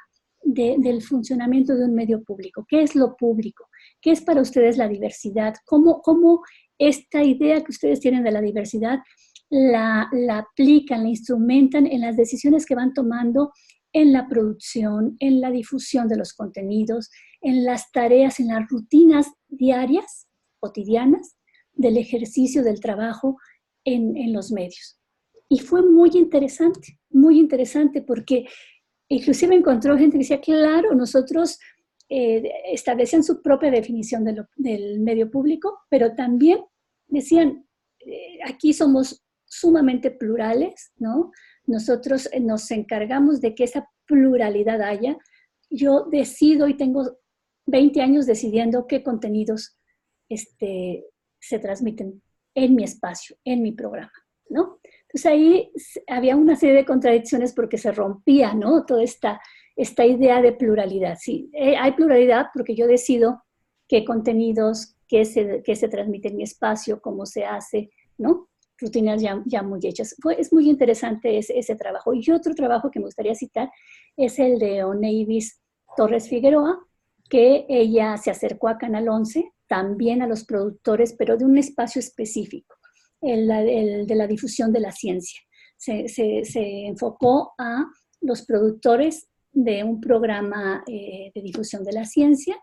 del funcionamiento de un medio público? ¿Qué es lo público? ¿Qué es para ustedes la diversidad? ¿Cómo esta idea que ustedes tienen de la diversidad la aplican, la instrumentan en las decisiones que van tomando en la producción, en la difusión de los contenidos, en las tareas, en las rutinas diarias, cotidianas, del ejercicio del trabajo en los medios? Y fue muy interesante porque inclusive encontró gente que decía, claro, nosotros establecían su propia definición del medio público, pero también decían, aquí somos sumamente plurales, ¿no? Nosotros nos encargamos de que esa pluralidad haya. Yo decido y tengo 20 años decidiendo qué contenidos se transmiten en mi espacio, en mi programa, ¿no? Entonces ahí había una serie de contradicciones porque se rompía, ¿no? Toda esta idea de pluralidad. Sí, hay pluralidad porque yo decido qué contenidos, qué se transmite en mi espacio, cómo se hace, ¿no? Rutinas ya muy hechas. Es muy interesante ese trabajo. Y otro trabajo que me gustaría citar es el de Oneivis Torres Figueroa, que ella se acercó a Canal 11, también a los productores, pero de un espacio específico, el de la difusión de la ciencia. Se enfocó a los productores de un programa de difusión de la ciencia,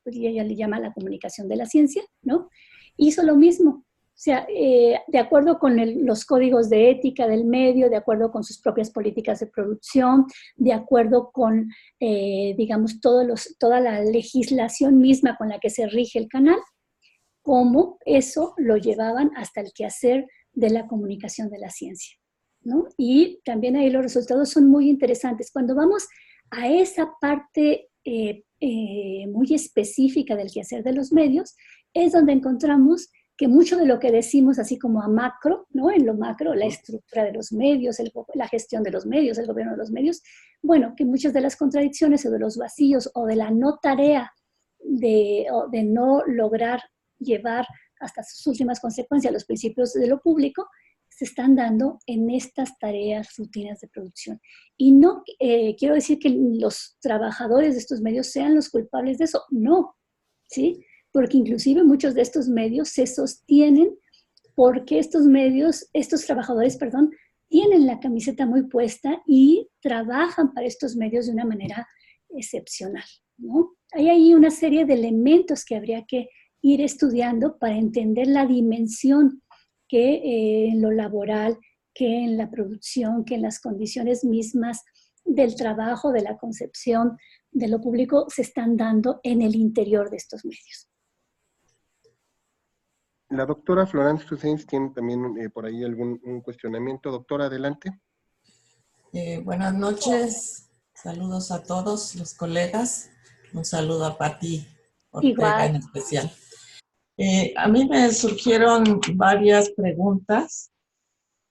ella le llama la comunicación de la ciencia, ¿no? Hizo lo mismo. O sea, de acuerdo con los códigos de ética del medio, de acuerdo con sus propias políticas de producción, de acuerdo con, digamos, toda la legislación misma con la que se rige el canal, cómo eso lo llevaban hasta el quehacer de la comunicación de la ciencia, ¿no? Y también ahí los resultados son muy interesantes. Cuando vamos a esa parte muy específica del quehacer de los medios, es donde encontramos que mucho de lo que decimos así como a macro, ¿no? En lo macro, la estructura de los medios, la gestión de los medios, el gobierno de los medios, bueno, que muchas de las contradicciones o de los vacíos o de la no tarea de no lograr llevar hasta sus últimas consecuencias los principios de lo público, se están dando en estas tareas, rutinas de producción. Y no quiero decir que los trabajadores de estos medios sean los culpables de eso, no, ¿sí? Porque inclusive muchos de estos medios se sostienen porque estos trabajadores, tienen la camiseta muy puesta y trabajan para estos medios de una manera excepcional, ¿no? Hay ahí una serie de elementos que habría que ir estudiando para entender la dimensión que en lo laboral, que en la producción, que en las condiciones mismas del trabajo, de la concepción de lo público se están dando en el interior de estos medios. La doctora Florence Toussaint tiene también por ahí un cuestionamiento. Doctora, adelante. Buenas noches, saludos a todos los colegas, un saludo a Pati Ortega en especial. A mí me surgieron varias preguntas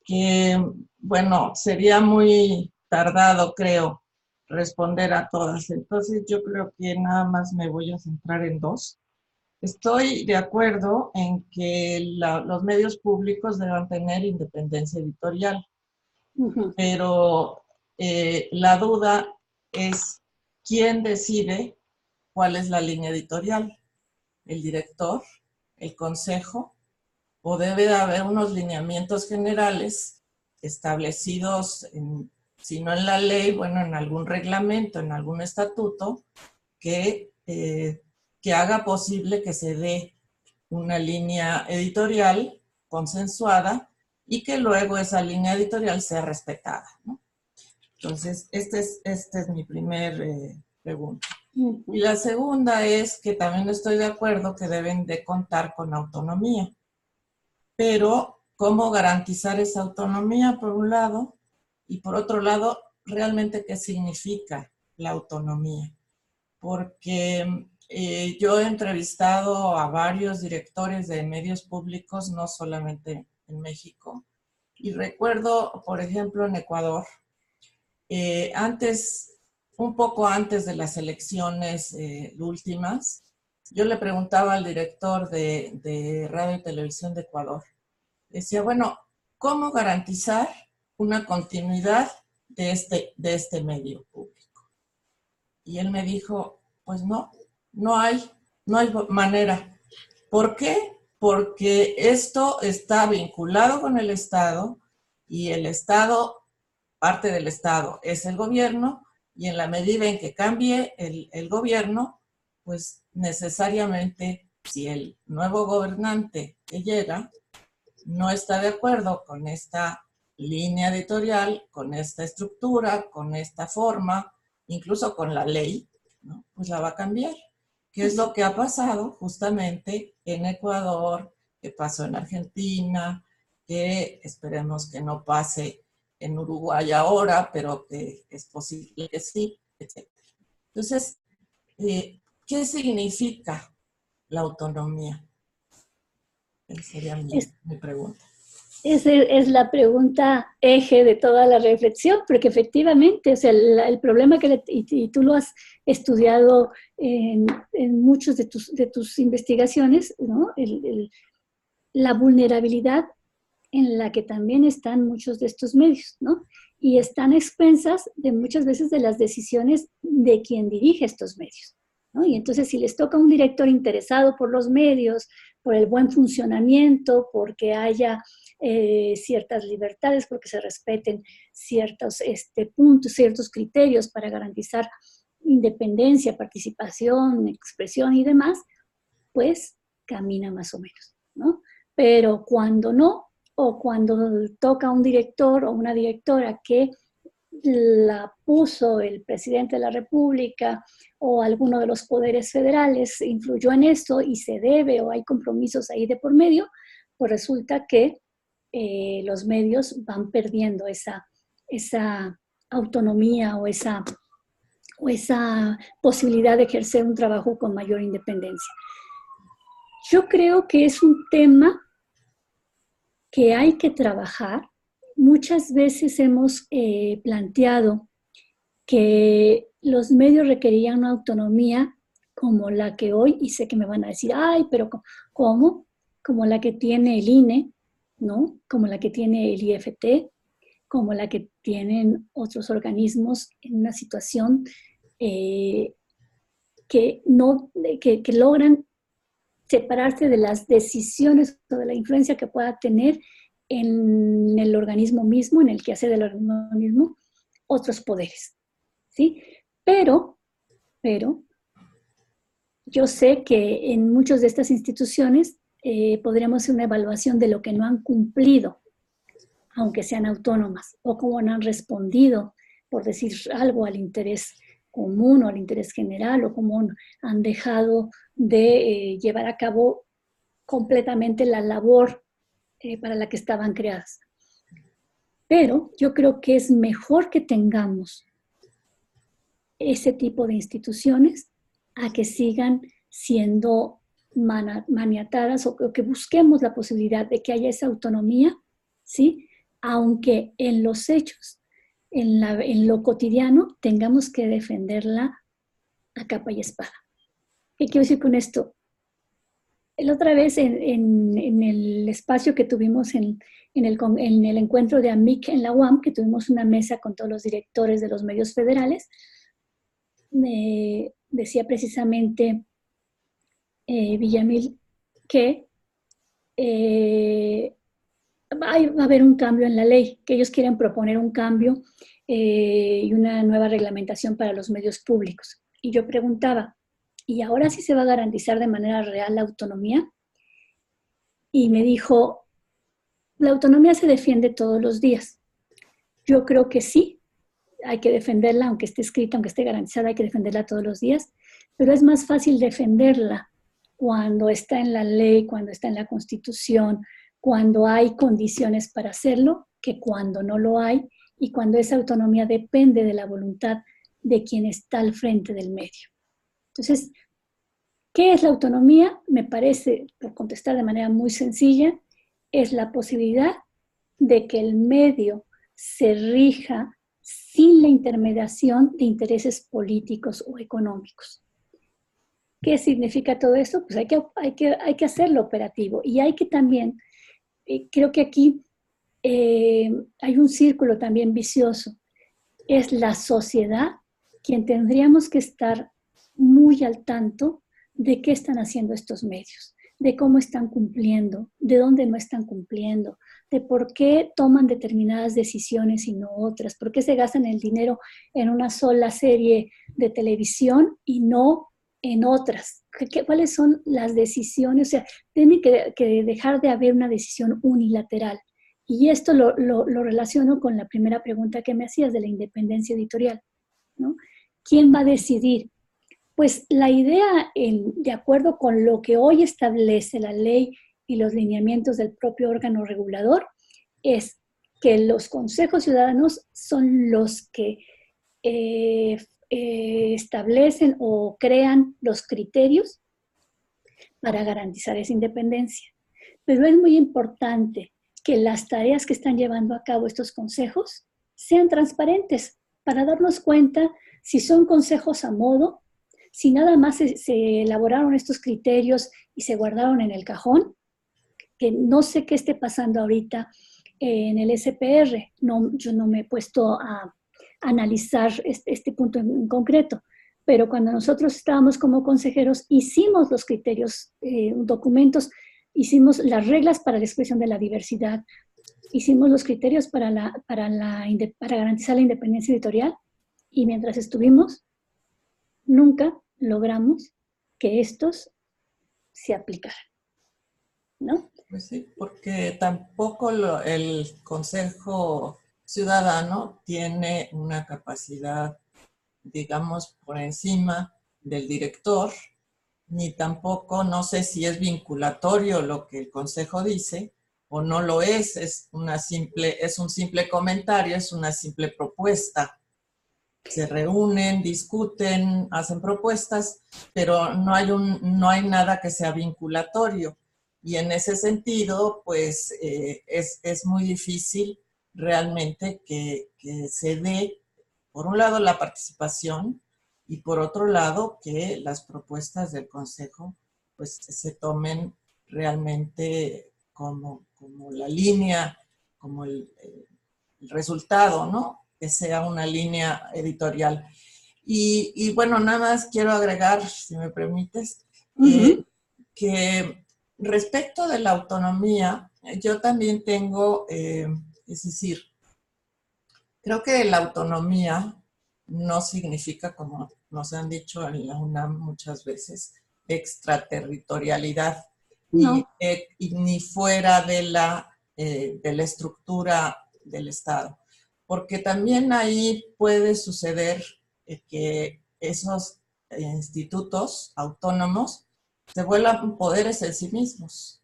que, bueno, sería muy tardado, creo, responder a todas. Entonces yo creo que nada más me voy a centrar en dos. Estoy de acuerdo en que los medios públicos deban tener independencia editorial, pero la duda es quién decide cuál es la línea editorial, el director, el consejo, o debe de haber unos lineamientos generales establecidos, si no en la ley, bueno, en algún reglamento, en algún estatuto, que haga posible que se dé una línea editorial consensuada y que luego esa línea editorial sea respetada, ¿no? Entonces, esta es mi primer pregunta. Y la segunda es que también estoy de acuerdo que deben de contar con autonomía. Pero, ¿cómo garantizar esa autonomía, por un lado? Y por otro lado, ¿realmente qué significa la autonomía? Porque yo he entrevistado a varios directores de medios públicos, no solamente en México, y recuerdo, por ejemplo, en Ecuador, antes un poco antes de las elecciones últimas, yo le preguntaba al director de Radio y Televisión de Ecuador, decía, bueno, ¿cómo garantizar una continuidad de este medio público? Y él me dijo, pues no hay manera. ¿Por qué? Porque esto está vinculado con el Estado y el Estado, parte del Estado es el gobierno, y en la medida en que cambie el gobierno, pues necesariamente si el nuevo gobernante que llega no está de acuerdo con esta línea editorial, con esta estructura, con esta forma, incluso con la ley, ¿no? Pues la va a cambiar. ¿Qué es lo que ha pasado justamente en Ecuador, que pasó en Argentina, que esperemos que no pase en Uruguay ahora, pero que es posible que sí, etc. Entonces, ¿qué significa la autonomía? Esa sería mi pregunta. Esa es la pregunta eje de toda la reflexión, porque efectivamente, o sea, el problema y tú lo has estudiado en muchos de tus investigaciones, ¿no? La vulnerabilidad en la que también están muchos de estos medios, ¿no? Y están a expensas de muchas veces de las decisiones de quien dirige estos medios, ¿no? Y entonces si les toca a un director interesado por los medios, por el buen funcionamiento, porque haya ciertas libertades, porque se respeten ciertos puntos, ciertos criterios para garantizar independencia, participación, expresión y demás, pues camina más o menos, ¿no? Pero cuando no, o cuando toca a un director o una directora que la puso el presidente de la República o alguno de los poderes federales influyó en esto y se debe o hay compromisos ahí de por medio, pues resulta que los medios van perdiendo esa autonomía o esa posibilidad de ejercer un trabajo con mayor independencia. Yo creo que es un tema que hay que trabajar. Muchas veces hemos planteado que los medios requerían una autonomía como la que hoy, y sé que me van a decir, ay, pero ¿cómo? Como la que tiene el INE, ¿no? Como la que tiene el IFT, como la que tienen otros organismos en una situación que logran separarse de las decisiones o de la influencia que pueda tener en el organismo mismo, en el quehacer del organismo mismo, otros poderes, ¿sí? Pero yo sé que en muchas de estas instituciones podríamos hacer una evaluación de lo que no han cumplido, aunque sean autónomas, o cómo no han respondido, por decir algo, al interés común o al interés general, o cómo han dejado de llevar a cabo completamente la labor para la que estaban creadas. Pero yo creo que es mejor que tengamos ese tipo de instituciones a que sigan siendo maniatadas o que busquemos la posibilidad de que haya esa autonomía, ¿sí? Aunque en los hechos, en lo cotidiano, tengamos que defenderla a capa y espada. ¿Qué quiero decir con esto? La otra vez en el espacio que tuvimos en el encuentro de AMIC en la UAM, que tuvimos una mesa con todos los directores de los medios federales, me decía precisamente Villamil que va a haber un cambio en la ley, que ellos quieren proponer un cambio y una nueva reglamentación para los medios públicos. Y yo preguntaba, ¿y ahora sí se va a garantizar de manera real la autonomía? Y me dijo, la autonomía se defiende todos los días. Yo creo que sí, hay que defenderla, aunque esté escrita, aunque esté garantizada, hay que defenderla todos los días, pero es más fácil defenderla cuando está en la ley, cuando está en la Constitución, cuando hay condiciones para hacerlo, que cuando no lo hay y cuando esa autonomía depende de la voluntad de quien está al frente del medio. Entonces, ¿qué es la autonomía? Me parece, por contestar de manera muy sencilla, es la posibilidad de que el medio se rija sin la intermediación de intereses políticos o económicos. ¿Qué significa todo esto? Pues hay que hacerlo operativo y hay que también, creo que aquí hay un círculo también vicioso. Es la sociedad quien tendríamos que estar muy al tanto de qué están haciendo estos medios, de cómo están cumpliendo, de dónde no están cumpliendo, de por qué toman determinadas decisiones y no otras, por qué se gastan el dinero en una sola serie de televisión y no en otras. ¿Cuáles son las decisiones? O sea, tiene que dejar de haber una decisión unilateral. Y esto lo relaciono con la primera pregunta que me hacías de la independencia editorial, ¿no? ¿Quién va a decidir? Pues la idea, de acuerdo con lo que hoy establece la ley y los lineamientos del propio órgano regulador, es que los consejos ciudadanos son los que establecen o crean los criterios para garantizar esa independencia. Pero es muy importante que las tareas que están llevando a cabo estos consejos sean transparentes para darnos cuenta si son consejos a modo, si nada más se elaboraron estos criterios y se guardaron en el cajón, que no sé qué esté pasando ahorita en el SPR. No, yo no me he puesto a analizar este punto en concreto, pero cuando nosotros estábamos como consejeros hicimos los criterios, documentos, hicimos las reglas para la expresión de la diversidad, hicimos los criterios para garantizar la independencia editorial y mientras estuvimos, nunca logramos que estos se aplicaran, ¿no? Pues sí, porque tampoco el Consejo Ciudadano tiene una capacidad, digamos, por encima del director, ni tampoco, no sé si es vinculatorio lo que el Consejo dice o no lo es un simple comentario, es una simple propuesta. Se reúnen, discuten, hacen propuestas, pero no hay nada que sea vinculatorio. Y en ese sentido, pues es muy difícil realmente que se dé, por un lado, la participación y por otro lado, que las propuestas del Consejo pues se tomen realmente como la línea, como el resultado, ¿no? Que sea una línea editorial. Y bueno, nada más quiero agregar, si me permites, que respecto de la autonomía, yo también tengo, es decir, creo que la autonomía no significa, como nos han dicho en la UNAM muchas veces, extraterritorialidad, No. y ni fuera de la estructura del Estado. Porque también ahí puede suceder que esos institutos autónomos se vuelvan poderes en sí mismos.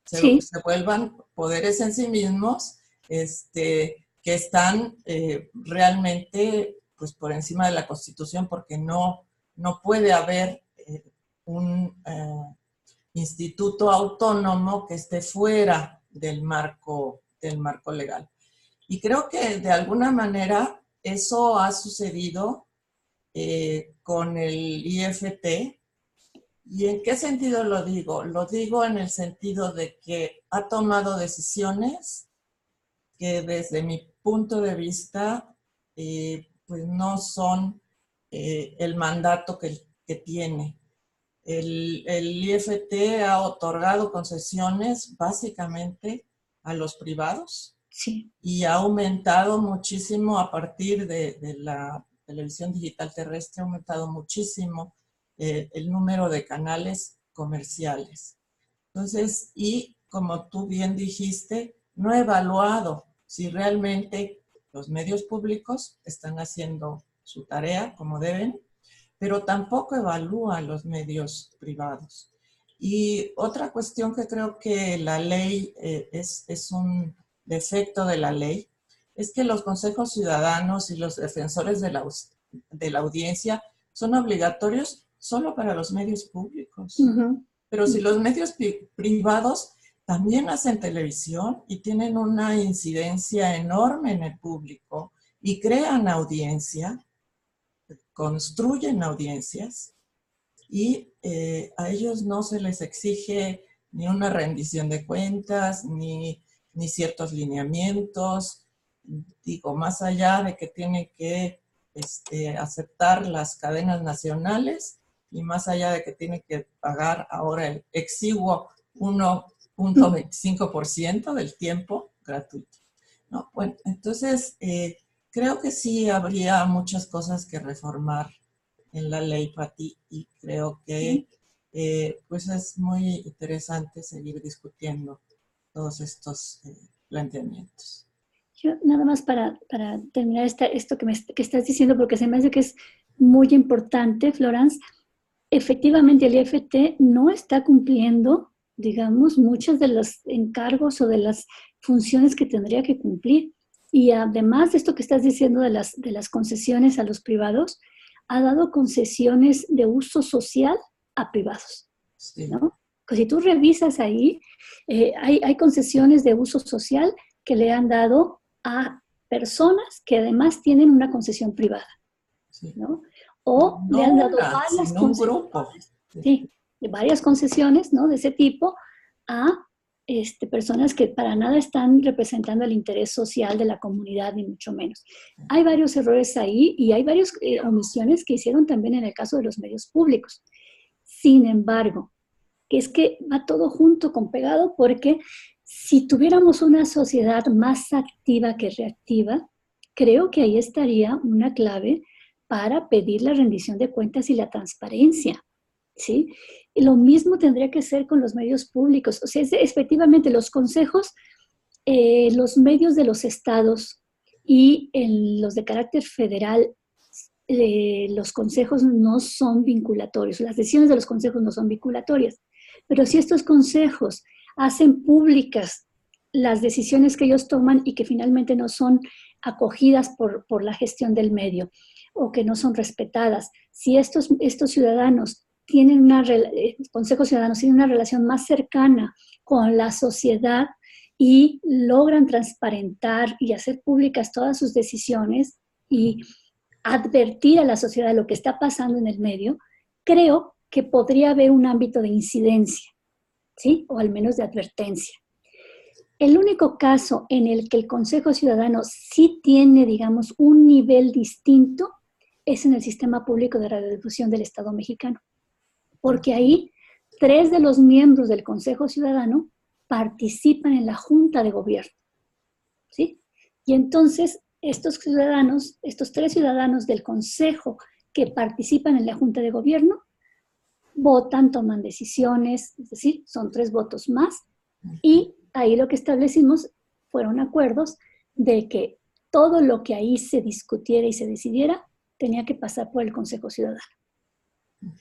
Se vuelvan poderes en sí mismos que están realmente pues, por encima de la Constitución, porque no puede haber un instituto autónomo que esté fuera del marco legal. Y creo que de alguna manera eso ha sucedido con el IFT. ¿Y en qué sentido lo digo? Lo digo en el sentido de que ha tomado decisiones que desde mi punto de vista pues no son el mandato que tiene. El IFT ha otorgado concesiones básicamente a los privados. Sí. Y ha aumentado muchísimo a partir de la televisión digital terrestre, ha aumentado muchísimo el número de canales comerciales. Entonces, y como tú bien dijiste, no he evaluado si realmente los medios públicos están haciendo su tarea como deben, pero tampoco evalúa los medios privados. Y otra cuestión que creo que la ley es un defecto de la ley, es que los consejos ciudadanos y los defensores de la audiencia son obligatorios solo para los medios públicos. Pero si los medios privados también hacen televisión y tienen una incidencia enorme en el público y crean audiencia, construyen audiencias, y a ellos no se les exige ni una rendición de cuentas, ni ciertos lineamientos. Digo, más allá de que tienen que aceptar las cadenas nacionales, y más allá de que tienen que pagar ahora el exiguo 1.25% del tiempo gratuito, ¿no? Bueno, entonces creo que sí habría muchas cosas que reformar en la ley, Pati, y creo que pues es muy interesante seguir discutiendo todos estos planteamientos. Yo nada más para terminar esto que estás diciendo, porque se me hace que es muy importante, Florence. Efectivamente, el IFT no está cumpliendo, digamos, muchos de los encargos o de las funciones que tendría que cumplir. Y además de esto que estás diciendo de las concesiones a los privados, ha dado concesiones de uso social a privados, Sí. ¿no? Pues si tú revisas ahí, hay concesiones de uso social que le han dado a personas que además tienen una concesión privada, Sí. ¿no? O no le han dado una, varias sino un concesiones, grupo. sí, de varias concesiones, ¿no? De ese tipo a personas que para nada están representando el interés social de la comunidad, ni mucho menos. Hay varios errores ahí y hay varias omisiones que hicieron también en el caso de los medios públicos. Sin embargo, es que va todo junto con pegado, porque si tuviéramos una sociedad más activa que reactiva, creo que ahí estaría una clave para pedir la rendición de cuentas y la transparencia, ¿sí? Y lo mismo tendría que ser con los medios públicos. O sea, efectivamente los consejos, los medios de los estados y los de carácter federal, los consejos no son vinculatorios, las decisiones de los consejos no son vinculatorias, pero si estos consejos hacen públicas las decisiones que ellos toman y que finalmente no son acogidas por la gestión del medio o que no son respetadas, si estos ciudadanos tienen consejos ciudadanos tienen una relación más cercana con la sociedad y logran transparentar y hacer públicas todas sus decisiones y advertir a la sociedad de lo que está pasando en el medio, creo que podría haber un ámbito de incidencia, ¿sí? O al menos de advertencia. El único caso en el que el Consejo Ciudadano sí tiene, digamos, un nivel distinto es en el Sistema Público de Radiodifusión del Estado mexicano, porque ahí 3 de los miembros del Consejo Ciudadano participan en la Junta de Gobierno, ¿sí? Y entonces estos 3 ciudadanos del Consejo que participan en la Junta de Gobierno, votan, toman decisiones, es decir, son 3 votos más, y ahí lo que establecimos fueron acuerdos de que todo lo que ahí se discutiera y se decidiera tenía que pasar por el Consejo Ciudadano,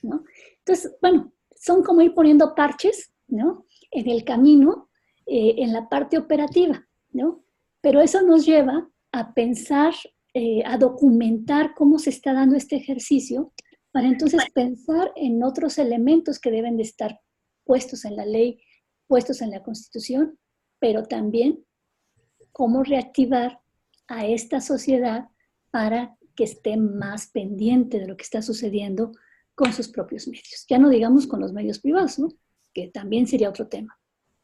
¿no? Entonces, bueno, son como ir poniendo parches, ¿no? En el camino, en la parte operativa, ¿no? Pero eso nos lleva a pensar, a documentar cómo se está dando este ejercicio, para entonces pensar en otros elementos que deben de estar puestos en la ley, puestos en la Constitución, pero también cómo reactivar a esta sociedad para que esté más pendiente de lo que está sucediendo con sus propios medios. Ya no digamos con los medios privados, ¿no? Que también sería otro tema.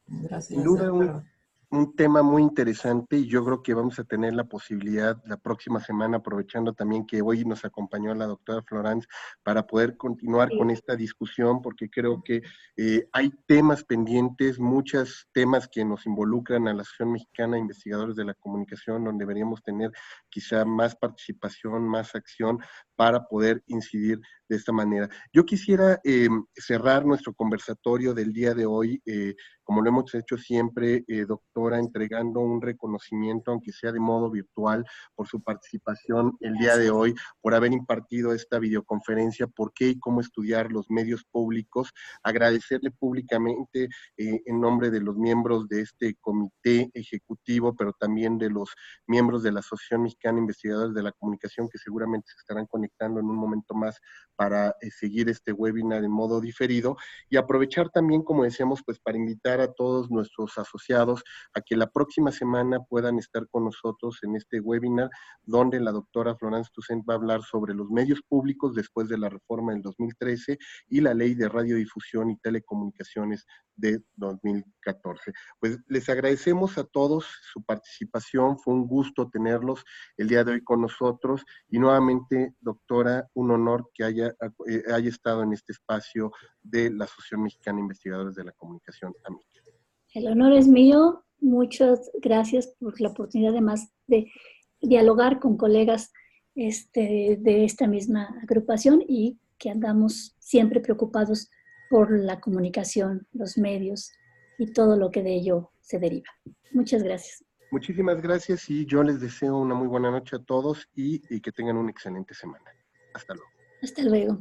Gracias. Sin duda, un tema muy interesante, y yo creo que vamos a tener la posibilidad la próxima semana, aprovechando también que hoy nos acompañó la doctora Florence, para poder continuar con esta discusión, porque creo que hay temas pendientes, muchos temas que nos involucran a la Asociación Mexicana de Investigadores de la Comunicación, donde deberíamos tener quizá más participación, más acción para poder incidir de esta manera. Yo quisiera cerrar nuestro conversatorio del día de hoy, como lo hemos hecho siempre, doctora, entregando un reconocimiento, aunque sea de modo virtual, por su participación el día de hoy, por haber impartido esta videoconferencia, por qué y cómo estudiar los medios públicos. Agradecerle públicamente en nombre de los miembros de este comité ejecutivo, pero también de los miembros de la Asociación Mexicana de Investigadores de la Comunicación, que seguramente se estarán conectando en un momento más para seguir este webinar en modo diferido y aprovechar también, como decíamos, pues para invitar a todos nuestros asociados a que la próxima semana puedan estar con nosotros en este webinar, donde la doctora Florence Toussaint va a hablar sobre los medios públicos después de la reforma del 2013 y la ley de radiodifusión y telecomunicaciones de 2014. Pues les agradecemos a todos su participación, fue un gusto tenerlos el día de hoy con nosotros y nuevamente, doctora, un honor que haya estado en este espacio de la Asociación Mexicana de Investigadores de la Comunicación, AMIC. El honor es mío, muchas gracias por la oportunidad además de dialogar con colegas de esta misma agrupación y que andamos siempre preocupados por la comunicación, los medios y todo lo que de ello se deriva. Muchas gracias. Muchísimas gracias y yo les deseo una muy buena noche a todos y que tengan una excelente semana. Hasta luego. Hasta luego.